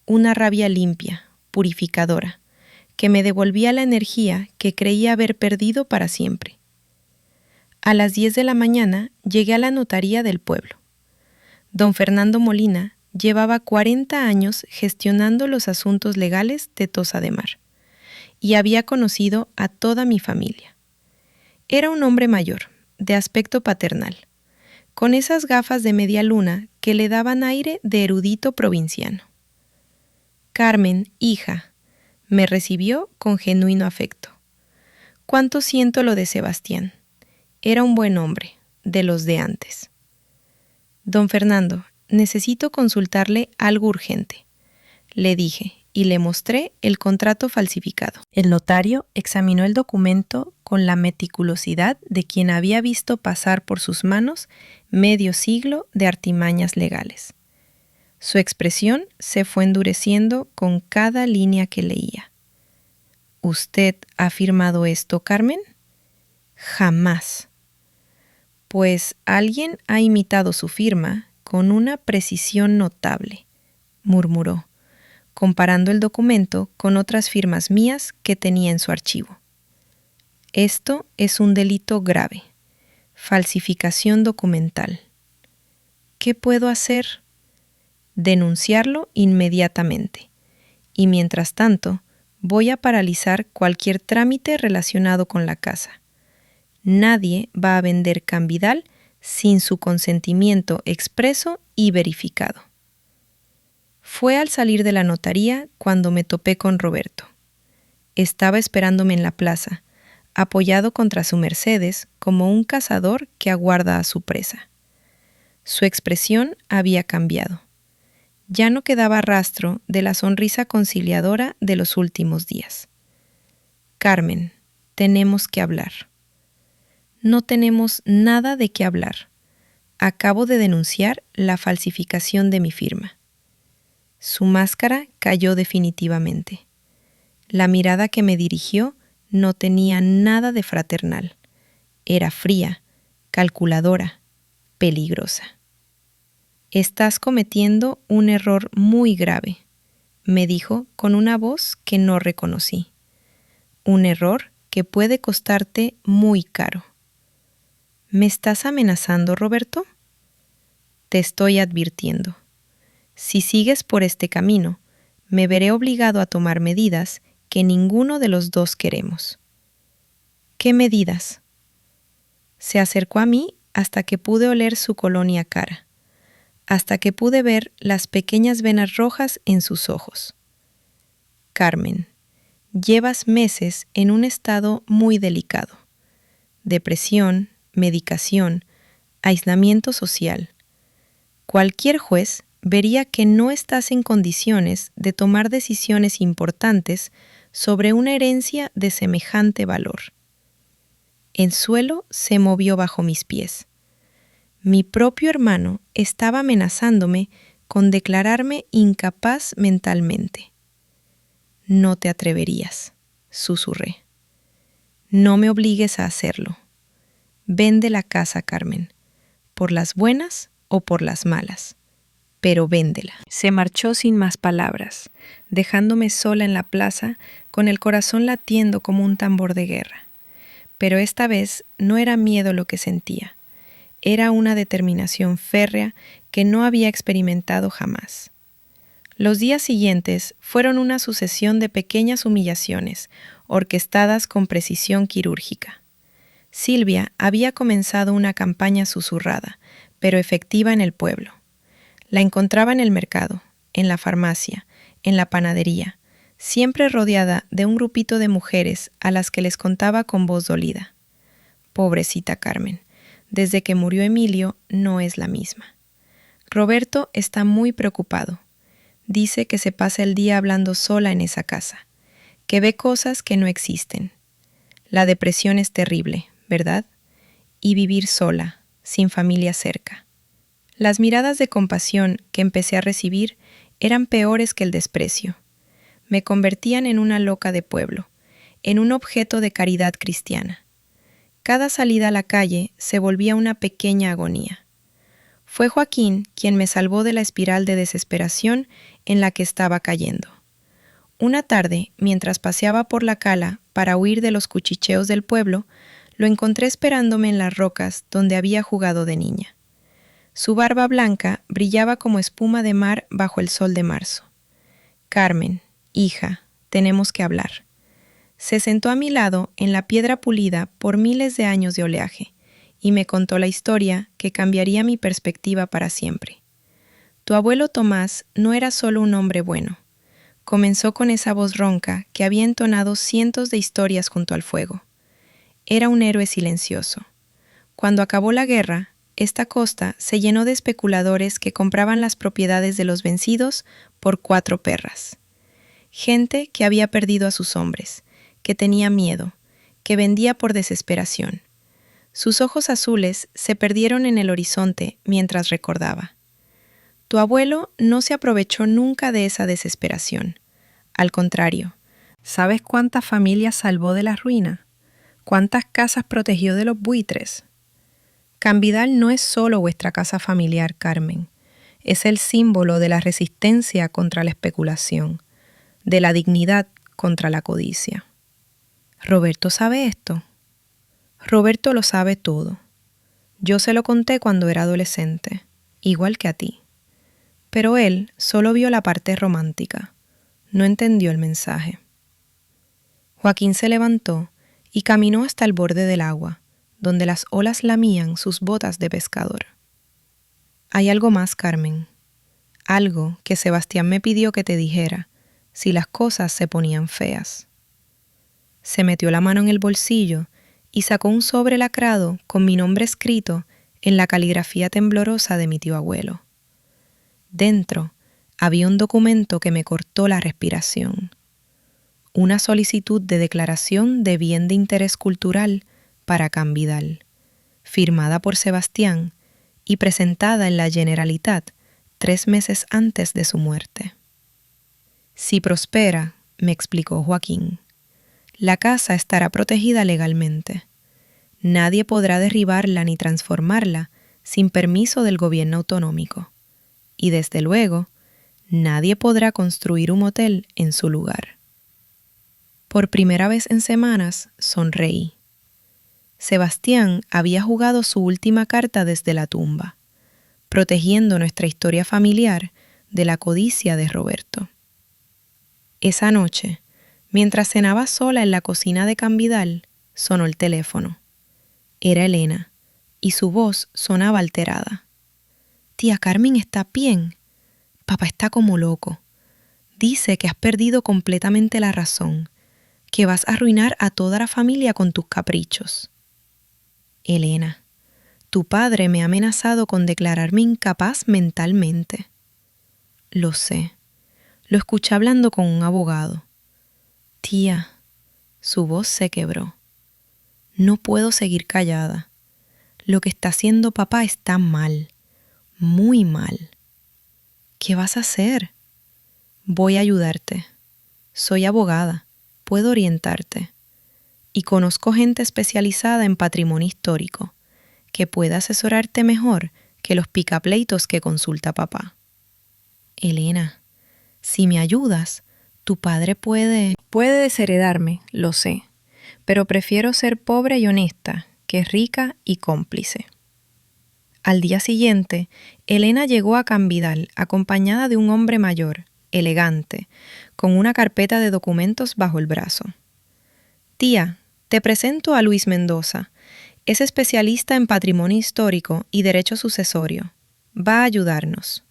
Una rabia limpia, purificadora, que me devolvía la energía que creía haber perdido para siempre. A las 10 de la mañana llegué a la notaría del pueblo. Don Fernando Molina llevaba 40 años gestionando los asuntos legales de Tossa de Mar y había conocido a toda mi familia. Era un hombre mayor, de aspecto paternal, con esas gafas de media luna que le daban aire de erudito provinciano. Carmen, hija, me recibió con genuino afecto. Cuánto siento lo de Sebastián. Era un buen hombre, de los de antes. Don Fernando, necesito consultarle algo urgente, le dije, y le mostré el contrato falsificado. El notario examinó el documento con la meticulosidad de quien había visto pasar por sus manos medio siglo de artimañas legales. Su expresión se fue endureciendo con cada línea que leía. ¿Usted ha firmado esto, Carmen? Jamás. Pues alguien ha imitado su firma con una precisión notable, murmuró, comparando el documento con otras firmas mías que tenía en su archivo. Esto es un delito grave, falsificación documental. ¿Qué puedo hacer? Denunciarlo inmediatamente. Y mientras tanto, voy a paralizar cualquier trámite relacionado con la casa. Nadie va a vender Cambidal sin su consentimiento expreso y verificado. Fue al salir de la notaría cuando me topé con Roberto. Estaba esperándome en la plaza, apoyado contra su Mercedes como un cazador que aguarda a su presa. Su expresión había cambiado. Ya no quedaba rastro de la sonrisa conciliadora de los últimos días. Carmen, tenemos que hablar. No tenemos nada de qué hablar. Acabo de denunciar la falsificación de mi firma. Su máscara cayó definitivamente. La mirada que me dirigió no tenía nada de fraternal. Era fría, calculadora, peligrosa. Estás cometiendo un error muy grave, me dijo con una voz que no reconocí. Un error que puede costarte muy caro. ¿Me estás amenazando, Roberto? Te estoy advirtiendo. Si sigues por este camino, me veré obligado a tomar medidas que ninguno de los dos queremos. ¿Qué medidas? Se acercó a mí hasta que pude oler su colonia cara, hasta que pude ver las pequeñas venas rojas en sus ojos. Carmen, llevas meses en un estado muy delicado. Depresión, medicación, aislamiento social. Cualquier juez vería que no estás en condiciones de tomar decisiones importantes sobre una herencia de semejante valor. El suelo se movió bajo mis pies. Mi propio hermano estaba amenazándome con declararme incapaz mentalmente. No te atreverías, susurré. No me obligues a hacerlo. Vende la casa, Carmen, por las buenas o por las malas, pero véndela. Se marchó sin más palabras, dejándome sola en la plaza con el corazón latiendo como un tambor de guerra. Pero esta vez no era miedo lo que sentía. Era una determinación férrea que no había experimentado jamás. Los días siguientes fueron una sucesión de pequeñas humillaciones, orquestadas con precisión quirúrgica. Silvia había comenzado una campaña susurrada, pero efectiva en el pueblo. La encontraba en el mercado, en la farmacia, en la panadería, siempre rodeada de un grupito de mujeres a las que les contaba con voz dolida. Pobrecita Carmen. Desde que murió Emilio, no es la misma. Roberto está muy preocupado. Dice que se pasa el día hablando sola en esa casa, que ve cosas que no existen. La depresión es terrible, ¿verdad? Y vivir sola, sin familia cerca. Las miradas de compasión que empecé a recibir eran peores que el desprecio. Me convertían en una loca de pueblo, en un objeto de caridad cristiana. Cada salida a la calle se volvía una pequeña agonía. Fue Joaquín quien me salvó de la espiral de desesperación en la que estaba cayendo. Una tarde, mientras paseaba por la cala para huir de los cuchicheos del pueblo, lo encontré esperándome en las rocas donde había jugado de niña. Su barba blanca brillaba como espuma de mar bajo el sol de marzo. Carmen, hija, tenemos que hablar. Se sentó a mi lado en la piedra pulida por miles de años de oleaje y me contó la historia que cambiaría mi perspectiva para siempre. Tu abuelo Tomás no era solo un hombre bueno. Comenzó con esa voz ronca que había entonado cientos de historias junto al fuego. Era un héroe silencioso. Cuando acabó la guerra, esta costa se llenó de especuladores que compraban las propiedades de los vencidos por 4 perras. Gente que había perdido a sus hombres, que tenía miedo, que vendía por desesperación. Sus ojos azules se perdieron en el horizonte mientras recordaba. Tu abuelo no se aprovechó nunca de esa desesperación. Al contrario, ¿sabes cuántas familias salvó de la ruina? ¿Cuántas casas protegió de los buitres? Cambidal no es solo vuestra casa familiar, Carmen. Es el símbolo de la resistencia contra la especulación, de la dignidad contra la codicia. ¿Roberto sabe esto? Roberto lo sabe todo. Yo se lo conté cuando era adolescente, igual que a ti. Pero él solo vio la parte romántica. No entendió el mensaje. Joaquín se levantó y caminó hasta el borde del agua, donde las olas lamían sus botas de pescador. Hay algo más, Carmen. Algo que Sebastián me pidió que te dijera si las cosas se ponían feas. Se metió la mano en el bolsillo y sacó un sobre lacrado con mi nombre escrito en la caligrafía temblorosa de mi tío abuelo. Dentro había un documento que me cortó la respiración. Una solicitud de declaración de bien de interés cultural para Cambidal, firmada por Sebastián y presentada en la Generalitat 3 meses antes de su muerte. Si prospera, me explicó Joaquín, la casa estará protegida legalmente. Nadie podrá derribarla ni transformarla sin permiso del gobierno autonómico. Y desde luego, nadie podrá construir un motel en su lugar. Por primera vez en semanas, sonreí. Sebastián había jugado su última carta desde la tumba, protegiendo nuestra historia familiar de la codicia de Roberto. Esa noche, mientras cenaba sola en la cocina de Cambidal, sonó el teléfono. Era Elena, y su voz sonaba alterada. «Tía Carmen está bien. Papá está como loco. Dice que has perdido completamente la razón, que vas a arruinar a toda la familia con tus caprichos». «Elena, tu padre me ha amenazado con declararme incapaz mentalmente». «Lo sé. Lo escuché hablando con un abogado». «Tía», su voz se quebró. «No puedo seguir callada. Lo que está haciendo papá está mal, muy mal». «¿Qué vas a hacer?» «Voy a ayudarte. Soy abogada, puedo orientarte. Y conozco gente especializada en patrimonio histórico, que puede asesorarte mejor que los picapleitos que consulta papá». «Elena, si me ayudas, tu padre puede desheredarme, lo sé, pero prefiero ser pobre y honesta que rica y cómplice». Al día siguiente, Elena llegó a Cambidal acompañada de un hombre mayor, elegante, con una carpeta de documentos bajo el brazo. «Tía, te presento a Luis Mendoza. Es especialista en patrimonio histórico y derecho sucesorio. Va a ayudarnos».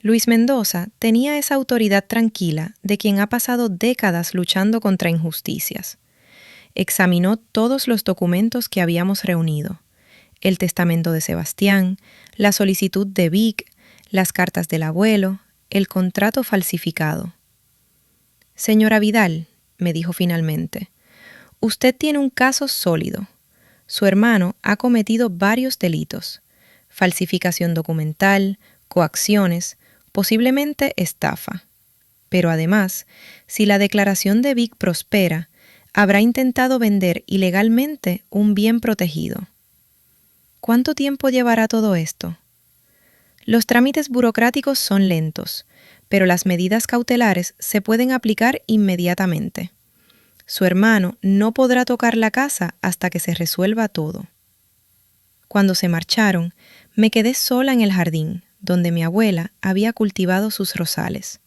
Luis Mendoza tenía esa autoridad tranquila de quien ha pasado décadas luchando contra injusticias. Examinó todos los documentos que habíamos reunido: el testamento de Sebastián, la solicitud de Vic, las cartas del abuelo, el contrato falsificado. «Señora Vidal», me dijo finalmente, «usted tiene un caso sólido. Su hermano ha cometido varios delitos: falsificación documental, coacciones, posiblemente estafa. Pero además, si la declaración de Vic prospera, habrá intentado vender ilegalmente un bien protegido». «¿Cuánto tiempo llevará todo esto?» «Los trámites burocráticos son lentos, pero las medidas cautelares se pueden aplicar inmediatamente. Su hermano no podrá tocar la casa hasta que se resuelva todo». Cuando se marcharon, me quedé sola en el jardín, donde mi abuela había cultivado sus rosales.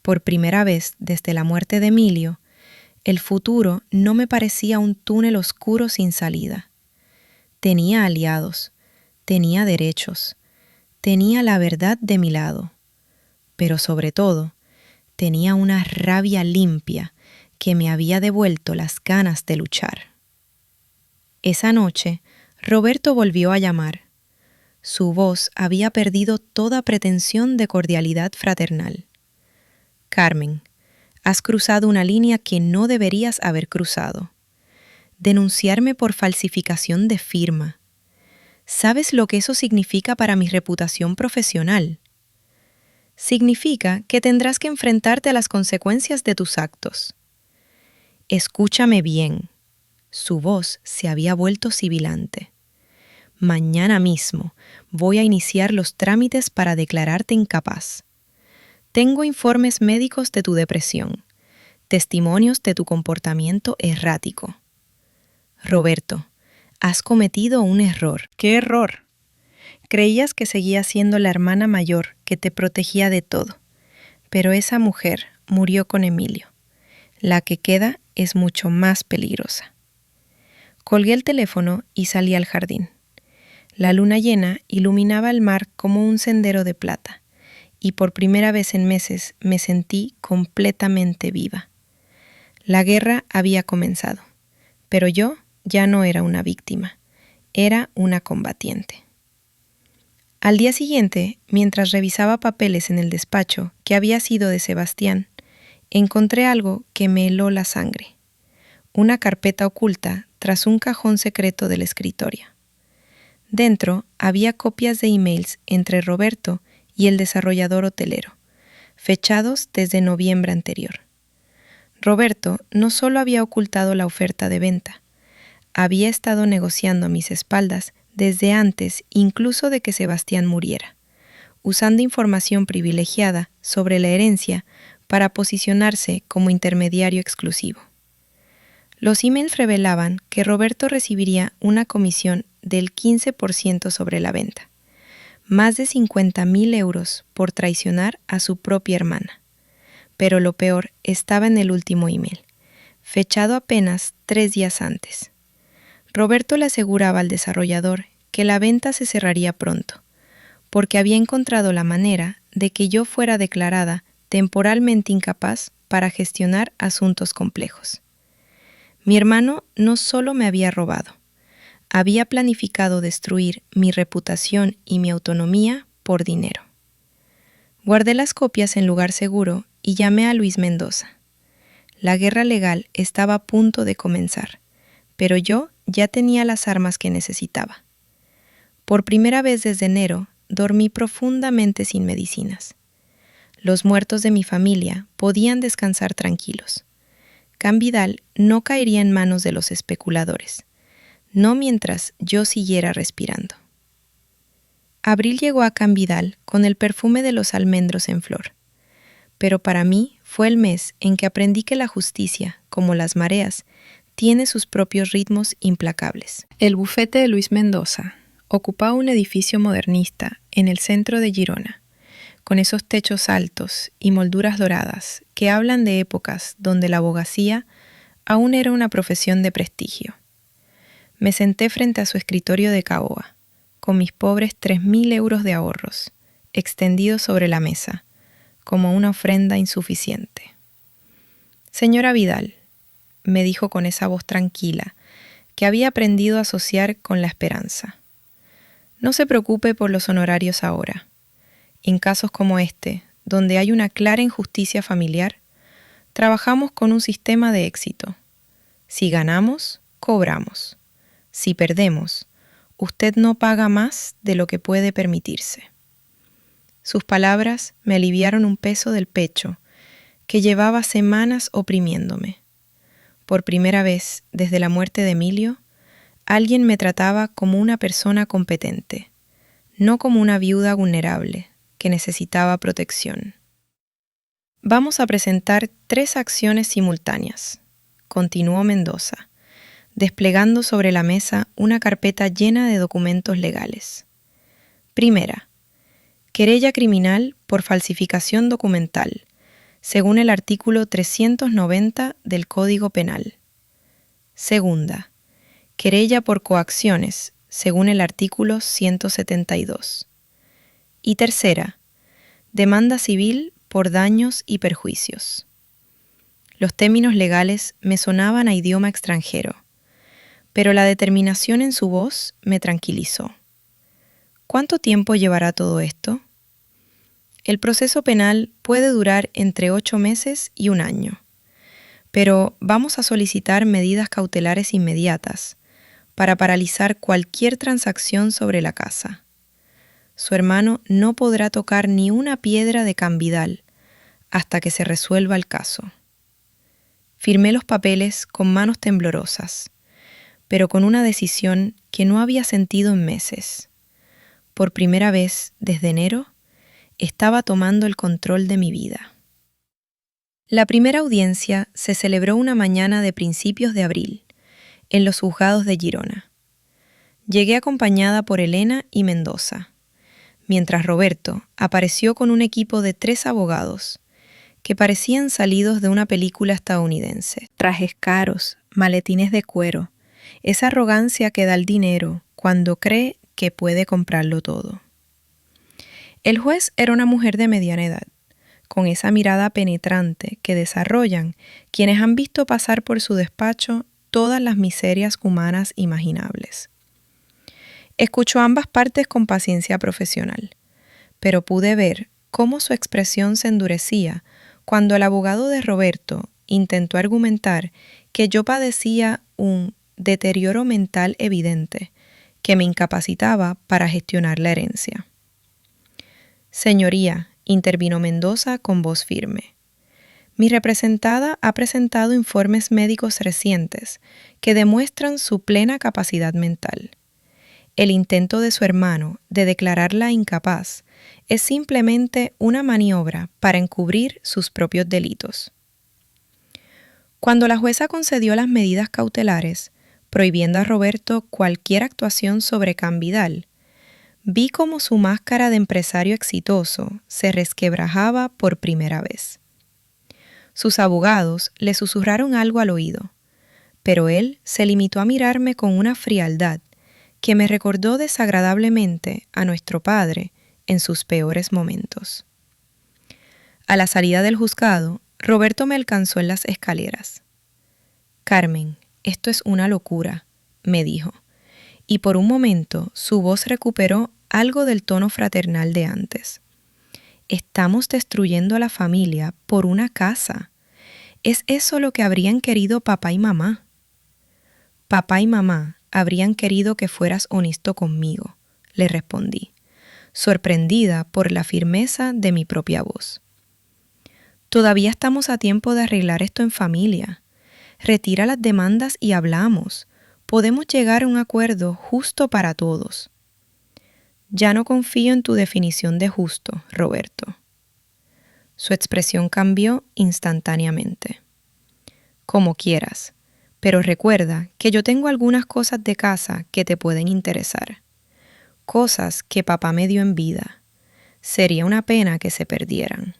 Por primera vez desde la muerte de Emilio, el futuro no me parecía un túnel oscuro sin salida. Tenía aliados, tenía derechos, tenía la verdad de mi lado, pero sobre todo, tenía una rabia limpia que me había devuelto las ganas de luchar. Esa noche, Roberto volvió a llamar. Su voz había perdido toda pretensión de cordialidad fraternal. «Carmen, has cruzado una línea que no deberías haber cruzado. Denunciarme por falsificación de firma. ¿Sabes lo que eso significa para mi reputación profesional? Significa que tendrás que enfrentarte a las consecuencias de tus actos. Escúchame bien». Su voz se había vuelto sibilante. Mañana mismo voy a iniciar los trámites para declararte incapaz. Tengo informes médicos de tu depresión, testimonios de tu comportamiento errático. Roberto, has cometido un error. ¿Qué error? Creías que seguías siendo la hermana mayor que te protegía de todo, pero esa mujer murió con Emilio. La que queda es mucho más peligrosa. Colgué el teléfono y salí al jardín. La luna llena iluminaba el mar como un sendero de plata, y por primera vez en meses me sentí completamente viva. La guerra había comenzado, pero yo ya no era una víctima, era una combatiente. Al día siguiente, mientras revisaba papeles en el despacho que había sido de Sebastián, encontré algo que me heló la sangre. Una carpeta oculta tras un cajón secreto del escritorio. Dentro había copias de emails entre Roberto y el desarrollador hotelero, fechados desde noviembre anterior. Roberto no solo había ocultado la oferta de venta, había estado negociando a mis espaldas desde antes incluso de que Sebastián muriera, usando información privilegiada sobre la herencia para posicionarse como intermediario exclusivo. Los emails revelaban que Roberto recibiría una comisión del 15% sobre la venta, más de 50,000 euros por traicionar a su propia hermana. Pero lo peor estaba en el último email, fechado apenas 3 días antes. Roberto le aseguraba al desarrollador que la venta se cerraría pronto, porque había encontrado la manera de que yo fuera declarada temporalmente incapaz para gestionar asuntos complejos. Mi hermano no solo me había robado, había planificado destruir mi reputación y mi autonomía por dinero. Guardé las copias en lugar seguro y llamé a Luis Mendoza. La guerra legal estaba a punto de comenzar, pero yo ya tenía las armas que necesitaba. Por primera vez desde enero, dormí profundamente sin medicinas. Los muertos de mi familia podían descansar tranquilos. Can Vidal no caería en manos de los especuladores, no mientras yo siguiera respirando. Abril llegó a Can Vidal con el perfume de los almendros en flor, pero para mí fue el mes en que aprendí que la justicia, como las mareas, tiene sus propios ritmos implacables. El bufete de Luis Mendoza ocupaba un edificio modernista en el centro de Girona, con esos techos altos y molduras doradas que hablan de épocas donde la abogacía aún era una profesión de prestigio. Me senté frente a su escritorio de caoba, con mis pobres 3,000 euros de ahorros, extendidos sobre la mesa, como una ofrenda insuficiente. Señora Vidal, me dijo con esa voz tranquila que había aprendido a asociar con la esperanza. No se preocupe por los honorarios ahora. En casos como este, donde hay una clara injusticia familiar, trabajamos con un sistema de éxito. Si ganamos, cobramos. Si perdemos, usted no paga más de lo que puede permitirse. Sus palabras me aliviaron un peso del pecho que llevaba semanas oprimiéndome. Por primera vez, desde la muerte de Emilio, alguien me trataba como una persona competente, no como una viuda vulnerable que necesitaba protección. Vamos a presentar 3 acciones simultáneas, continuó Mendoza, desplegando sobre la mesa una carpeta llena de documentos legales. Primera, querella criminal por falsificación documental, según el artículo 390 del Código Penal. Segunda, querella por coacciones, según el artículo 172. Y tercera, demanda civil por daños y perjuicios. Los términos legales me sonaban a idioma extranjero, pero la determinación en su voz me tranquilizó. ¿Cuánto tiempo llevará todo esto? El proceso penal puede durar entre 8 meses y 1 año, pero vamos a solicitar medidas cautelares inmediatas para paralizar cualquier transacción sobre la casa. Su hermano no podrá tocar ni una piedra de Can Vidal hasta que se resuelva el caso. Firmé los papeles con manos temblorosas, pero con una decisión que no había sentido en meses. Por primera vez, desde enero, estaba tomando el control de mi vida. La primera audiencia se celebró una mañana de principios de abril, en los juzgados de Girona. Llegué acompañada por Elena y Mendoza, mientras Roberto apareció con un equipo de 3 abogados, que parecían salidos de una película estadounidense. Trajes caros, maletines de cuero, esa arrogancia que da el dinero cuando cree que puede comprarlo todo. El juez era una mujer de mediana edad, con esa mirada penetrante que desarrollan quienes han visto pasar por su despacho todas las miserias humanas imaginables. Escuchó ambas partes con paciencia profesional, pero pude ver cómo su expresión se endurecía cuando el abogado de Roberto intentó argumentar que yo padecía un deterioro mental evidente que me incapacitaba para gestionar la herencia. Señoría, intervino Mendoza con voz firme. Mi representada ha presentado informes médicos recientes que demuestran su plena capacidad mental. El intento de su hermano de declararla incapaz es simplemente una maniobra para encubrir sus propios delitos. Cuando la jueza concedió las medidas cautelares, prohibiendo a Roberto cualquier actuación sobre Cambidal, vi cómo su máscara de empresario exitoso se resquebrajaba por primera vez. Sus abogados le susurraron algo al oído, pero él se limitó a mirarme con una frialdad que me recordó desagradablemente a nuestro padre en sus peores momentos. A la salida del juzgado, Roberto me alcanzó en las escaleras. «Carmen, esto es una locura», me dijo, y por un momento su voz recuperó algo del tono fraternal de antes. «Estamos destruyendo a la familia por una casa. ¿Es eso lo que habrían querido papá y mamá?» «Papá y mamá habrían querido que fueras honesto conmigo», le respondí, sorprendida por la firmeza de mi propia voz. «Todavía estamos a tiempo de arreglar esto en familia. Retira las demandas y hablamos. Podemos llegar a un acuerdo justo para todos». «Ya no confío en tu definición de justo, Roberto». Su expresión cambió instantáneamente. «Como quieras, pero recuerda que yo tengo algunas cosas de casa que te pueden interesar. Cosas que papá me dio en vida. Sería una pena que se perdieran».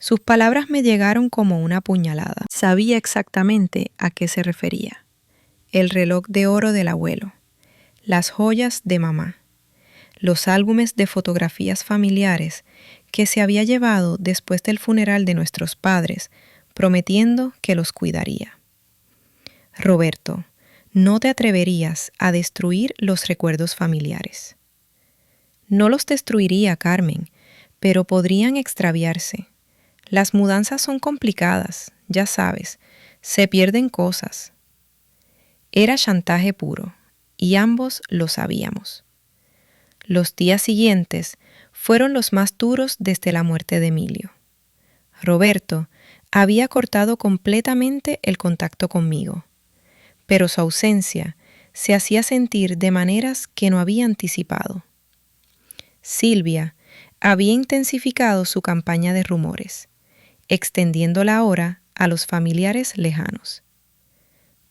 Sus palabras me llegaron como una puñalada. Sabía exactamente a qué se refería. El reloj de oro del abuelo, las joyas de mamá, los álbumes de fotografías familiares que se había llevado después del funeral de nuestros padres, prometiendo que los cuidaría. «Roberto, no te atreverías a destruir los recuerdos familiares». «No los destruiría, Carmen, pero podrían extraviarse. Las mudanzas son complicadas, ya sabes, se pierden cosas». Era chantaje puro, y ambos lo sabíamos. Los días siguientes fueron los más duros desde la muerte de Emilio. Roberto había cortado completamente el contacto conmigo, pero su ausencia se hacía sentir de maneras que no había anticipado. Silvia había intensificado su campaña de rumores, extendiéndola ahora a los familiares lejanos.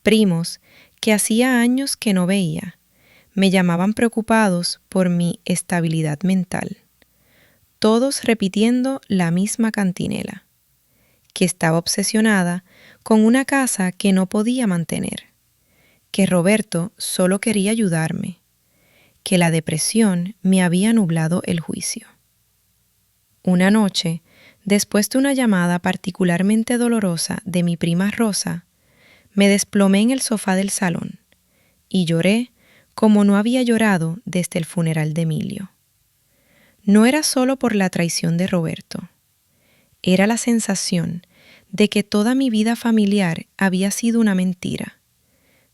Primos que hacía años que no veía, me llamaban preocupados por mi estabilidad mental, todos repitiendo la misma cantinela, que estaba obsesionada con una casa que no podía mantener, que Roberto solo quería ayudarme, que la depresión me había nublado el juicio. Una noche, después de una llamada particularmente dolorosa de mi prima Rosa, me desplomé en el sofá del salón y lloré como no había llorado desde el funeral de Emilio. No era solo por la traición de Roberto, era la sensación de que toda mi vida familiar había sido una mentira,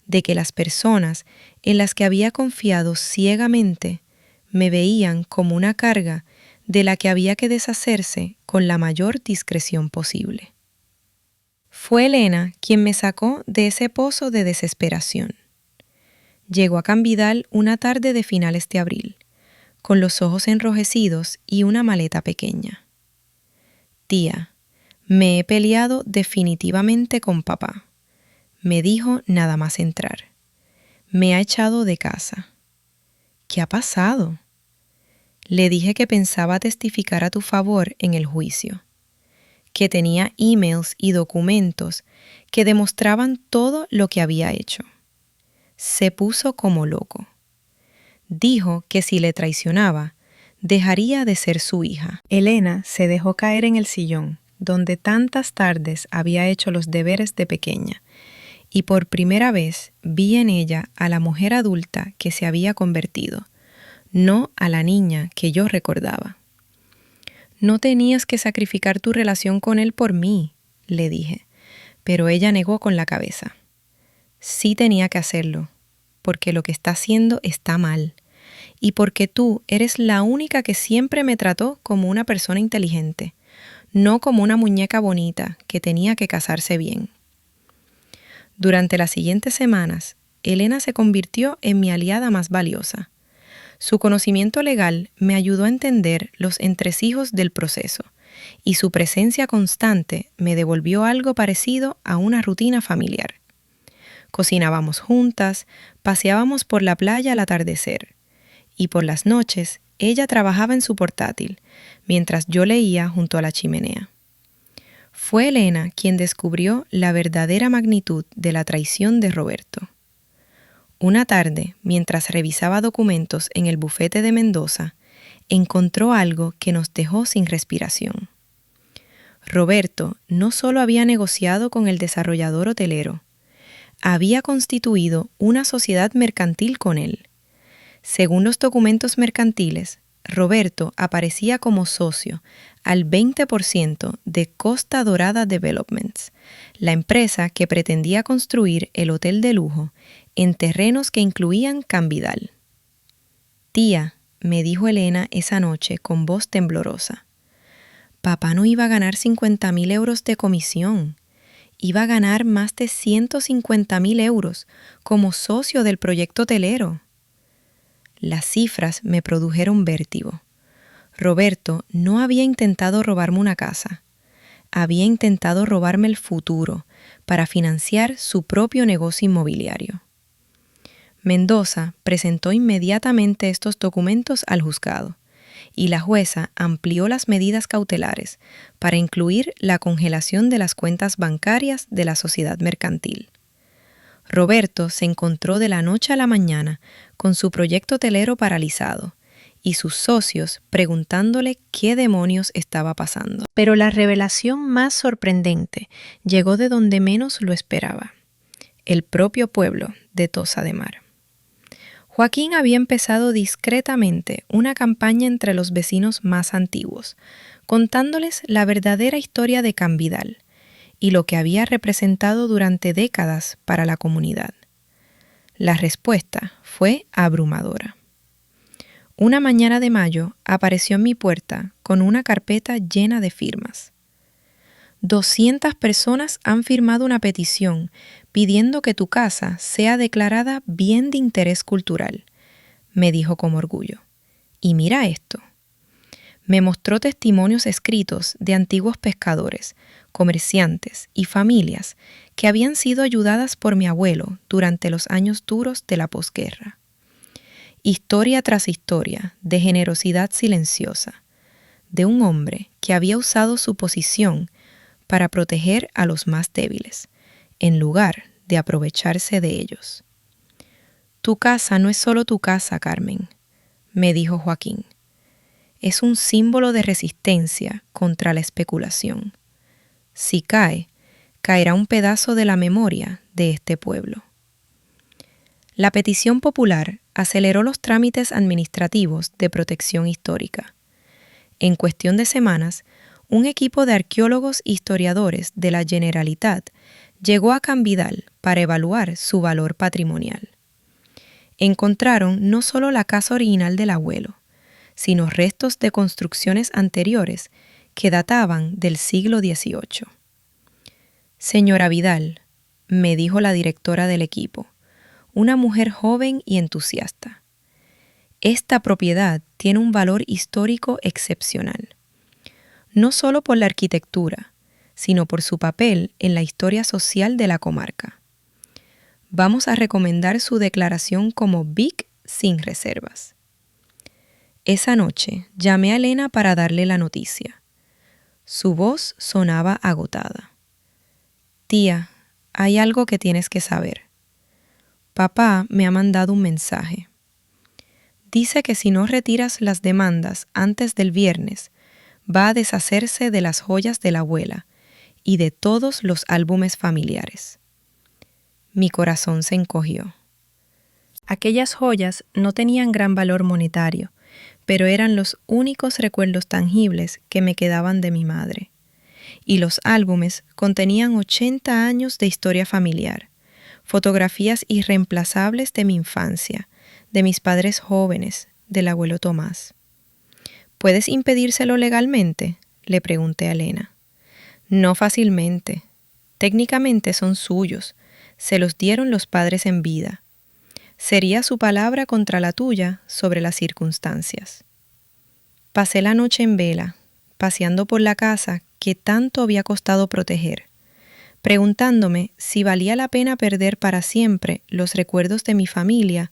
de que las personas en las que había confiado ciegamente me veían como una carga de la que había que deshacerse con la mayor discreción posible. Fue Elena quien me sacó de ese pozo de desesperación. Llegó a Camvidal una tarde de finales de abril, con los ojos enrojecidos y una maleta pequeña. «Tía, me he peleado definitivamente con papá», me dijo nada más entrar. «Me ha echado de casa». «¿Qué ha pasado?» Le dije que pensaba testificar a tu favor en el juicio, que tenía emails y documentos que demostraban todo lo que había hecho. Se puso como loco. Dijo que si le traicionaba, dejaría de ser su hija. Elena se dejó caer en el sillón, donde tantas tardes había hecho los deberes de pequeña, y por primera vez vi en ella a la mujer adulta que se había convertido, no a la niña que yo recordaba. «No tenías que sacrificar tu relación con él por mí», le dije, pero ella negó con la cabeza. «Sí tenía que hacerlo, porque lo que está haciendo está mal, y porque tú eres la única que siempre me trató como una persona inteligente, no como una muñeca bonita que tenía que casarse bien». Durante las siguientes semanas, Elena se convirtió en mi aliada más valiosa. Su conocimiento legal me ayudó a entender los entresijos del proceso, y su presencia constante me devolvió algo parecido a una rutina familiar. Cocinábamos juntas, paseábamos por la playa al atardecer, y por las noches ella trabajaba en su portátil, mientras yo leía junto a la chimenea. Fue Elena quien descubrió la verdadera magnitud de la traición de Roberto. Una tarde, mientras revisaba documentos en el bufete de Mendoza, encontró algo que nos dejó sin respiración. Roberto no solo había negociado con el desarrollador hotelero, había constituido una sociedad mercantil con él. Según los documentos mercantiles, Roberto aparecía como socio al 20% de Costa Dorada Developments, la empresa que pretendía construir el hotel de lujo en terrenos que incluían Camvidal. «Tía», me dijo Elena esa noche con voz temblorosa, «papá no iba a ganar 50.000 euros de comisión, iba a ganar más de 150.000 euros como socio del proyecto hotelero». Las cifras me produjeron vértigo. Roberto no había intentado robarme una casa, había intentado robarme el futuro para financiar su propio negocio inmobiliario. Mendoza presentó inmediatamente estos documentos al juzgado, y la jueza amplió las medidas cautelares para incluir la congelación de las cuentas bancarias de la sociedad mercantil. Roberto se encontró de la noche a la mañana con su proyecto hotelero paralizado y sus socios preguntándole qué demonios estaba pasando. Pero la revelación más sorprendente llegó de donde menos lo esperaba: el propio pueblo de Tossa de Mar. Joaquín había empezado discretamente una campaña entre los vecinos más antiguos, contándoles la verdadera historia de Camvidal y lo que había representado durante décadas para la comunidad. La respuesta fue abrumadora. Una mañana de mayo apareció en mi puerta con una carpeta llena de firmas. 200 personas han firmado una petición pidiendo que tu casa sea declarada bien de interés cultural, me dijo con orgullo. Y mira esto. Me mostró testimonios escritos de antiguos pescadores, comerciantes y familias que habían sido ayudadas por mi abuelo durante los años duros de la posguerra. Historia tras historia de generosidad silenciosa, de un hombre que había usado su posición para proteger a los más débiles, en lugar de aprovecharse de ellos. Tu casa no es solo tu casa, Carmen, me dijo Joaquín. Es un símbolo de resistencia contra la especulación. Si cae, caerá un pedazo de la memoria de este pueblo. La petición popular aceleró los trámites administrativos de protección histórica. En cuestión de semanas, un equipo de arqueólogos e historiadores de la Generalitat llegó a Camvidal para evaluar su valor patrimonial. Encontraron no solo la casa original del abuelo, sino restos de construcciones anteriores que databan del siglo XVIII. Señora Vidal, me dijo la directora del equipo, una mujer joven y entusiasta. Esta propiedad tiene un valor histórico excepcional, no solo por la arquitectura, sino por su papel en la historia social de la comarca. Vamos a recomendar su declaración como BIC sin reservas. Esa noche llamé a Elena para darle la noticia. Su voz sonaba agotada. Tía, hay algo que tienes que saber. Papá me ha mandado un mensaje. Dice que si no retiras las demandas antes del viernes, va a deshacerse de las joyas de la abuela y de todos los álbumes familiares. Mi corazón se encogió. Aquellas joyas no tenían gran valor monetario, pero eran los únicos recuerdos tangibles que me quedaban de mi madre. Y los álbumes contenían 80 años de historia familiar, fotografías irreemplazables de mi infancia, de mis padres jóvenes, del abuelo Tomás. ¿Puedes impedírselo legalmente?, le pregunté a Elena. No fácilmente. Técnicamente son suyos. Se los dieron los padres en vida. Sería su palabra contra la tuya sobre las circunstancias. Pasé la noche en vela, paseando por la casa que tanto había costado proteger, preguntándome si valía la pena perder para siempre los recuerdos de mi familia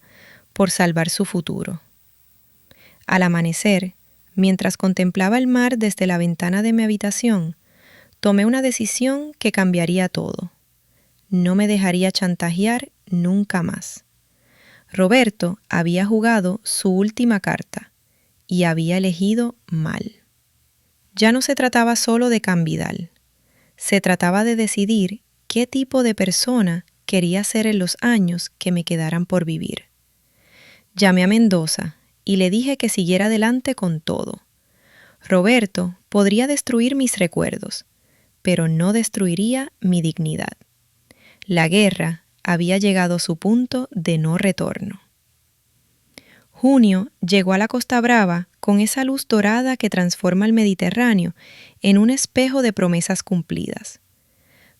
por salvar su futuro. Al amanecer, mientras contemplaba el mar desde la ventana de mi habitación, tomé una decisión que cambiaría todo. No me dejaría chantajear nunca más. Roberto había jugado su última carta y había elegido mal. Ya no se trataba solo de Can Vidal. Se trataba de decidir qué tipo de persona quería ser en los años que me quedaran por vivir. Llamé a Mendoza y le dije que siguiera adelante con todo. Roberto podría destruir mis recuerdos, pero no destruiría mi dignidad. La guerra había llegado a su punto de no retorno. Junio llegó a la Costa Brava con esa luz dorada que transforma el Mediterráneo en un espejo de promesas cumplidas.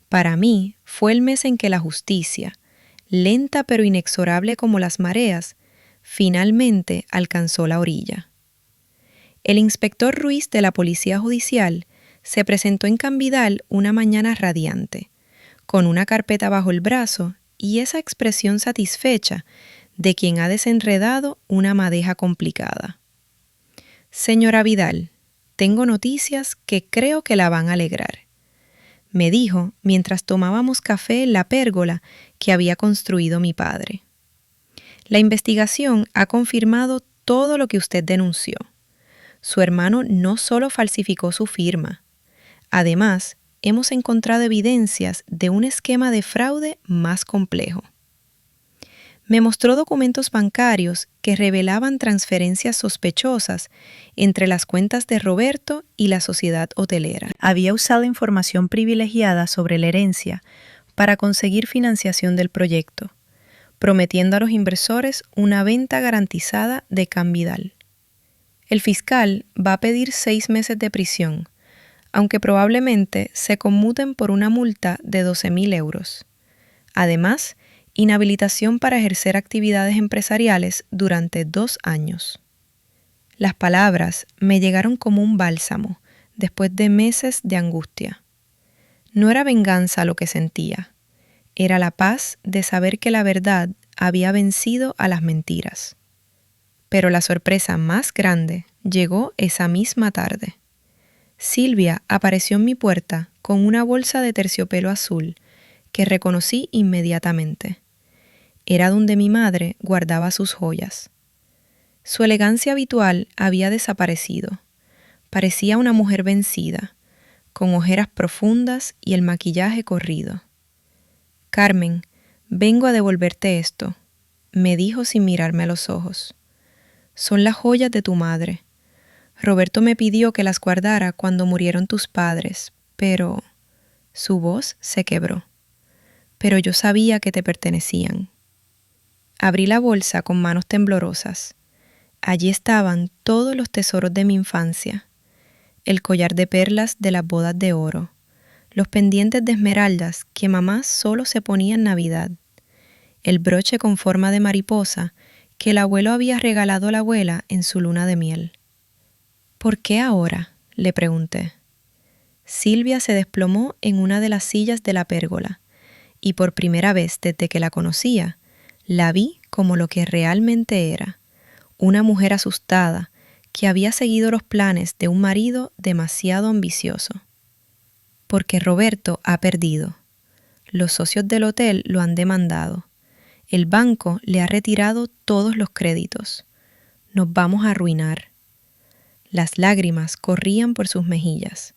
Para mí fue el mes en que la justicia, lenta pero inexorable como las mareas, finalmente alcanzó la orilla. El inspector Ruiz de la Policía Judicial se presentó en Can Vidal una mañana radiante, con una carpeta bajo el brazo y esa expresión satisfecha de quien ha desenredado una madeja complicada. Señora Vidal, tengo noticias que creo que la van a alegrar, me dijo mientras tomábamos café en la pérgola que había construido mi padre. La investigación ha confirmado todo lo que usted denunció. Su hermano no solo falsificó su firma, además, hemos encontrado evidencias de un esquema de fraude más complejo. Me mostró documentos bancarios que revelaban transferencias sospechosas entre las cuentas de Roberto y la sociedad hotelera. Había usado información privilegiada sobre la herencia para conseguir financiación del proyecto, prometiendo a los inversores una venta garantizada de Can Vidal. El fiscal va a pedir 6 meses de prisión, aunque probablemente se conmuten por una multa de 12.000 euros. Además, inhabilitación para ejercer actividades empresariales durante 2 años. Las palabras me llegaron como un bálsamo después de meses de angustia. No era venganza lo que sentía, era la paz de saber que la verdad había vencido a las mentiras. Pero la sorpresa más grande llegó esa misma tarde. Silvia apareció en mi puerta con una bolsa de terciopelo azul que reconocí inmediatamente. Era donde mi madre guardaba sus joyas. Su elegancia habitual había desaparecido. Parecía una mujer vencida, con ojeras profundas y el maquillaje corrido. Carmen, vengo a devolverte esto, me dijo sin mirarme a los ojos. Son las joyas de tu madre. Roberto me pidió que las guardara cuando murieron tus padres, pero... Su voz se quebró. Pero yo sabía que te pertenecían. Abrí la bolsa con manos temblorosas. Allí estaban todos los tesoros de mi infancia. El collar de perlas de las bodas de oro, los pendientes de esmeraldas que mamá solo se ponía en Navidad, el broche con forma de mariposa que el abuelo había regalado a la abuela en su luna de miel. ¿Por qué ahora?, le pregunté. Silvia se desplomó en una de las sillas de la pérgola, y por primera vez desde que la conocía, la vi como lo que realmente era, una mujer asustada que había seguido los planes de un marido demasiado ambicioso. Porque Roberto ha perdido. Los socios del hotel lo han demandado. El banco le ha retirado todos los créditos. Nos vamos a arruinar. Las lágrimas corrían por sus mejillas.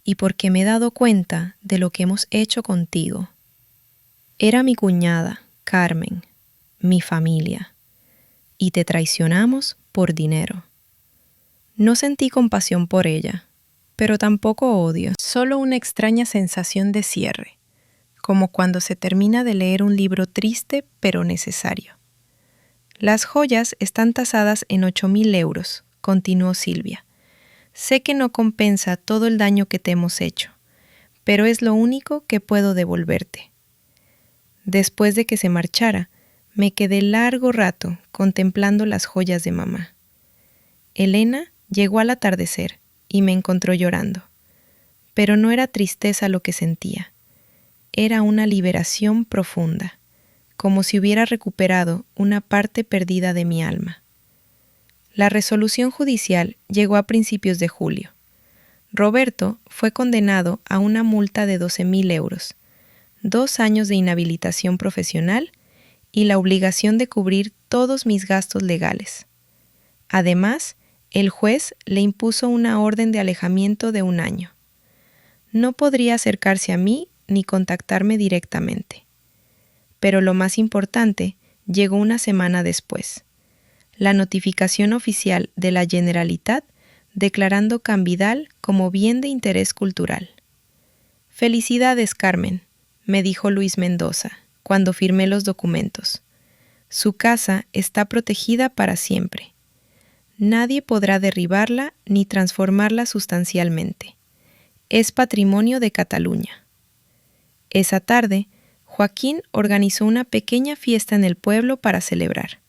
Y porque me he dado cuenta de lo que hemos hecho contigo. Era mi cuñada, Carmen, mi familia. Y te traicionamos por dinero. No sentí compasión por ella, pero tampoco odio, solo una extraña sensación de cierre, como cuando se termina de leer un libro triste pero necesario. Las joyas están tasadas en 8.000 euros, continuó Silvia. Sé que no compensa todo el daño que te hemos hecho, pero es lo único que puedo devolverte. Después de que se marchara, me quedé largo rato contemplando las joyas de mamá. Elena llegó al atardecer y me encontró llorando. Pero no era tristeza lo que sentía. Era una liberación profunda, como si hubiera recuperado una parte perdida de mi alma. La resolución judicial llegó a principios de julio. Roberto fue condenado a una multa de 12.000 euros, 2 años de inhabilitación profesional y la obligación de cubrir todos mis gastos legales. Además, el juez le impuso una orden de alejamiento de 1 año. No podría acercarse a mí ni contactarme directamente. Pero lo más importante llegó una semana después. La notificación oficial de la Generalitat declarando Can Vidal como bien de interés cultural. «Felicidades, Carmen», me dijo Luis Mendoza cuando firmé los documentos. «Su casa está protegida para siempre. Nadie podrá derribarla ni transformarla sustancialmente. Es patrimonio de Cataluña». Esa tarde, Joaquín organizó una pequeña fiesta en el pueblo para celebrar.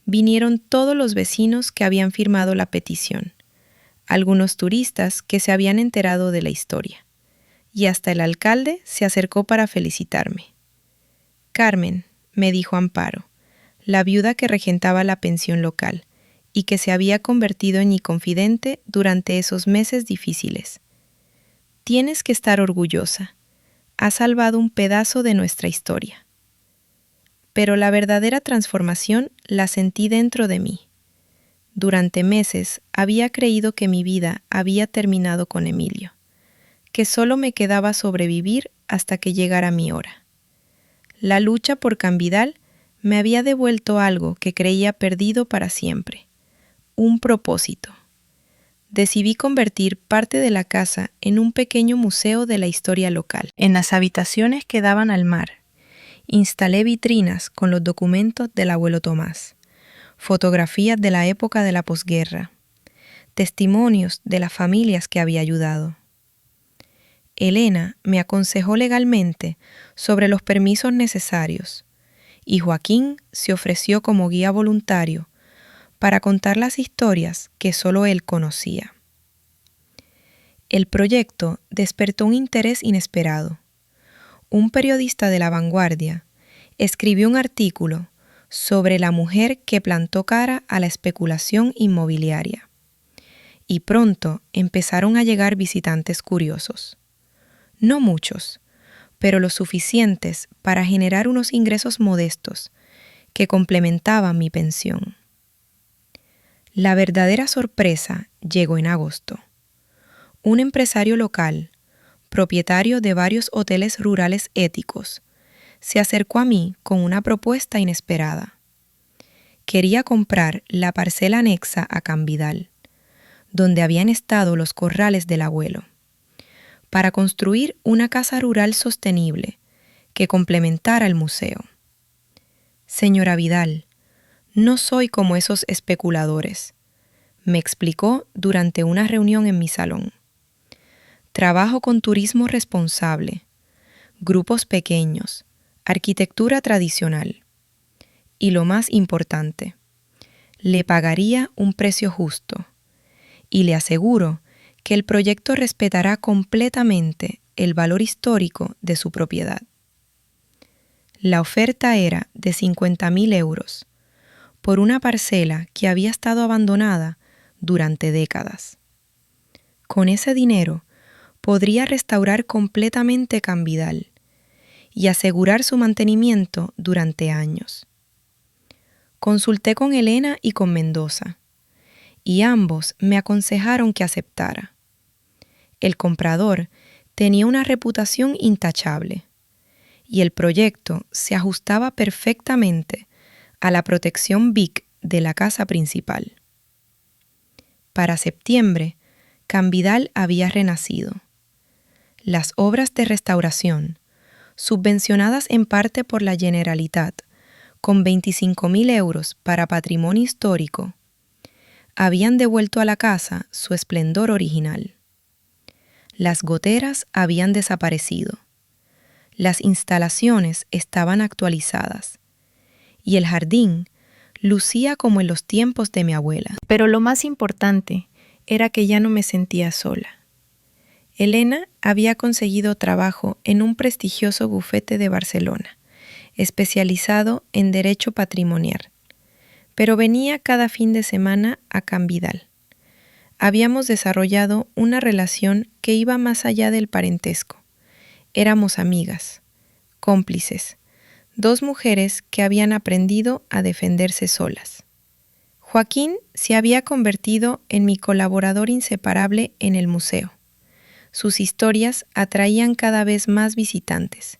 Vinieron todos los vecinos que habían firmado la petición, algunos turistas que se habían enterado de la historia, y hasta el alcalde se acercó para felicitarme. «Carmen», me dijo Amparo, la viuda que regentaba la pensión local y que se había convertido en mi confidente durante esos meses difíciles. «Tienes que estar orgullosa. Has salvado un pedazo de nuestra historia». Pero la verdadera transformación la sentí dentro de mí. Durante meses había creído que mi vida había terminado con Emilio, que solo me quedaba sobrevivir hasta que llegara mi hora. La lucha por Can Vidal me había devuelto algo que creía perdido para siempre, un propósito. Decidí convertir parte de la casa en un pequeño museo de la historia local. En las habitaciones que daban al mar, instalé vitrinas con los documentos del abuelo Tomás, fotografías de la época de la posguerra, testimonios de las familias que había ayudado. Elena me aconsejó legalmente sobre los permisos necesarios y Joaquín se ofreció como guía voluntario para contar las historias que solo él conocía. El proyecto despertó un interés inesperado. Un periodista de La Vanguardia escribió un artículo sobre la mujer que plantó cara a la especulación inmobiliaria. Y pronto empezaron a llegar visitantes curiosos. No muchos, pero lo suficientes para generar unos ingresos modestos que complementaban mi pensión. La verdadera sorpresa llegó en agosto. Un empresario local, propietario de varios hoteles rurales éticos, se acercó a mí con una propuesta inesperada. Quería comprar la parcela anexa a Can Vidal, donde habían estado los corrales del abuelo, para construir una casa rural sostenible que complementara el museo. «Señora Vidal, no soy como esos especuladores», me explicó durante una reunión en mi salón. «Trabajo con turismo responsable, grupos pequeños, arquitectura tradicional. Y lo más importante, le pagaría un precio justo. Y le aseguro que el proyecto respetará completamente el valor histórico de su propiedad. La oferta era de 50.000 euros por una parcela que había estado abandonada durante décadas. Con ese dinero podría restaurar completamente Can Vidal y asegurar su mantenimiento durante años. Consulté con Elena y con Mendoza, y ambos me aconsejaron que aceptara. El comprador tenía una reputación intachable, y el proyecto se ajustaba perfectamente a la protección BIC de la casa principal. Para septiembre, Can Vidal había renacido. Las obras de restauración, subvencionadas en parte por la Generalitat, con 25.000 euros para patrimonio histórico, habían devuelto a la casa su esplendor original. Las goteras habían desaparecido, las instalaciones estaban actualizadas y el jardín lucía como en los tiempos de mi abuela. Pero lo más importante era que ya no me sentía sola. Elena había conseguido trabajo en un prestigioso bufete de Barcelona, especializado en derecho patrimonial, pero venía cada fin de semana a Can Vidal. Habíamos desarrollado una relación que iba más allá del parentesco. Éramos amigas, cómplices, dos mujeres que habían aprendido a defenderse solas. Joaquín se había convertido en mi colaborador inseparable en el museo. Sus historias atraían cada vez más visitantes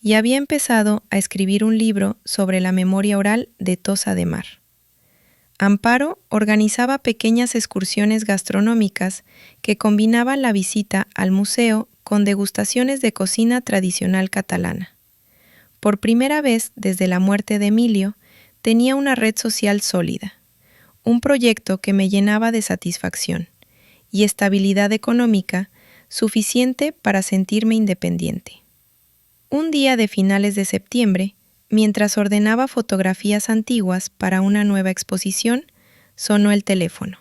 y había empezado a escribir un libro sobre la memoria oral de Tossa de Mar. Amparo organizaba pequeñas excursiones gastronómicas que combinaban la visita al museo con degustaciones de cocina tradicional catalana. Por primera vez desde la muerte de Emilio, tenía una red social sólida, un proyecto que me llenaba de satisfacción y estabilidad económica suficiente para sentirme independiente. Un día de finales de septiembre, mientras ordenaba fotografías antiguas para una nueva exposición, sonó el teléfono.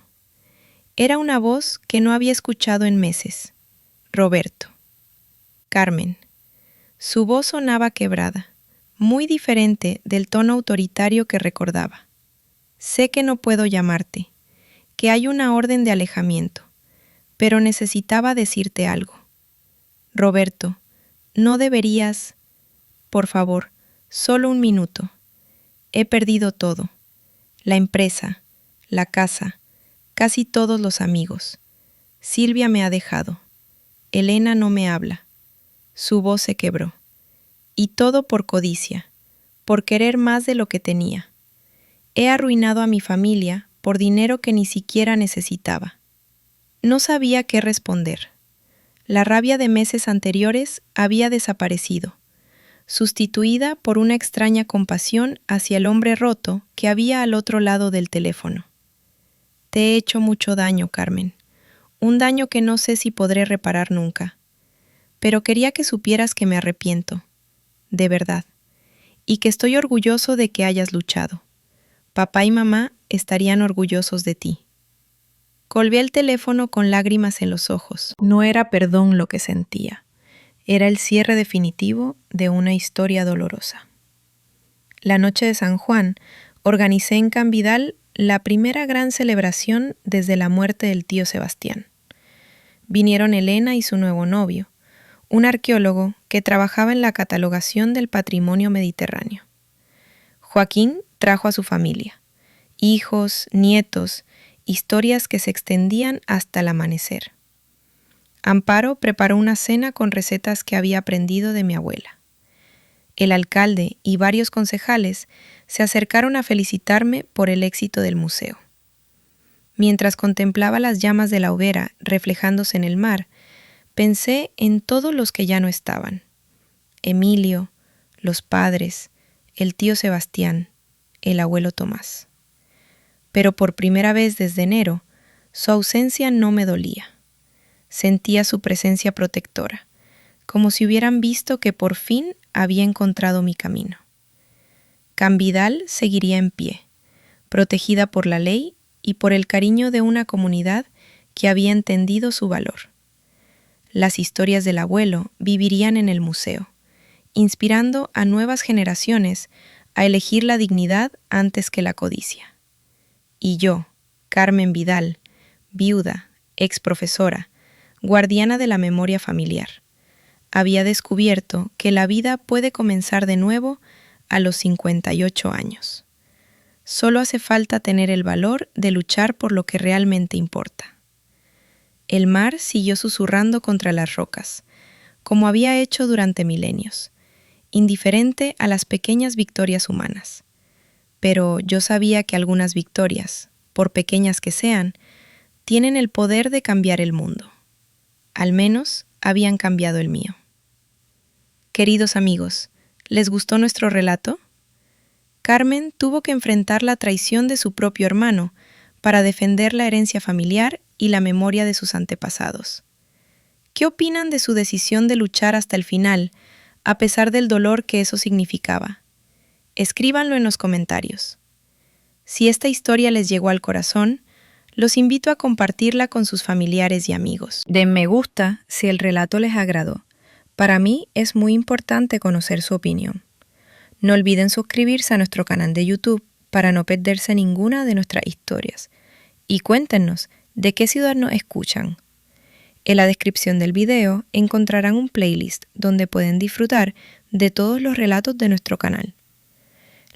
Era una voz que no había escuchado en meses. Roberto. Carmen. Su voz sonaba quebrada, muy diferente del tono autoritario que recordaba. Sé que no puedo llamarte, que hay una orden de alejamiento, pero necesitaba decirte algo. Roberto, no deberías... Por favor, solo un minuto. He perdido todo. La empresa, la casa, casi todos los amigos. Silvia me ha dejado. Elena no me habla. Su voz se quebró. Y todo por codicia, por querer más de lo que tenía. He arruinado a mi familia por dinero que ni siquiera necesitaba. No sabía qué responder. La rabia de meses anteriores había desaparecido, sustituida por una extraña compasión hacia el hombre roto que había al otro lado del teléfono. Te he hecho mucho daño, Carmen, un daño que no sé si podré reparar nunca. Pero quería que supieras que me arrepiento, de verdad, y que estoy orgulloso de que hayas luchado. Papá y mamá estarían orgullosos de ti. Colgué el teléfono con lágrimas en los ojos. No era perdón lo que sentía. Era el cierre definitivo de una historia dolorosa. La noche de San Juan, organicé en Can Vidal la primera gran celebración desde la muerte del tío Sebastián. Vinieron Elena y su nuevo novio, un arqueólogo que trabajaba en la catalogación del patrimonio mediterráneo. Joaquín trajo a su familia, hijos, nietos, historias que se extendían hasta el amanecer. Amparo preparó una cena con recetas que había aprendido de mi abuela. El alcalde y varios concejales se acercaron a felicitarme por el éxito del museo. Mientras contemplaba las llamas de la hoguera reflejándose en el mar, pensé en todos los que ya no estaban. Emilio, los padres, el tío Sebastián, el abuelo Tomás. Pero por primera vez desde enero, su ausencia no me dolía. Sentía su presencia protectora, como si hubieran visto que por fin había encontrado mi camino. Can Vidal seguiría en pie, protegida por la ley y por el cariño de una comunidad que había entendido su valor. Las historias del abuelo vivirían en el museo, inspirando a nuevas generaciones a elegir la dignidad antes que la codicia. Y yo, Carmen Vidal, viuda, ex profesora, guardiana de la memoria familiar, había descubierto que la vida puede comenzar de nuevo a los 58 años. Solo hace falta tener el valor de luchar por lo que realmente importa. El mar siguió susurrando contra las rocas, como había hecho durante milenios, indiferente a las pequeñas victorias humanas. Pero yo sabía que algunas victorias, por pequeñas que sean, tienen el poder de cambiar el mundo. Al menos habían cambiado el mío. Queridos amigos, ¿les gustó nuestro relato? Carmen tuvo que enfrentar la traición de su propio hermano para defender la herencia familiar y la memoria de sus antepasados. ¿Qué opinan de su decisión de luchar hasta el final, a pesar del dolor que eso significaba? Escríbanlo en los comentarios. Si esta historia les llegó al corazón, los invito a compartirla con sus familiares y amigos. Den me gusta si el relato les agradó. Para mí es muy importante conocer su opinión. No olviden suscribirse a nuestro canal de YouTube para no perderse ninguna de nuestras historias. Y cuéntenos de qué ciudad nos escuchan. En la descripción del video encontrarán un playlist donde pueden disfrutar de todos los relatos de nuestro canal.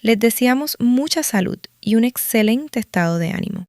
Les deseamos mucha salud y un excelente estado de ánimo.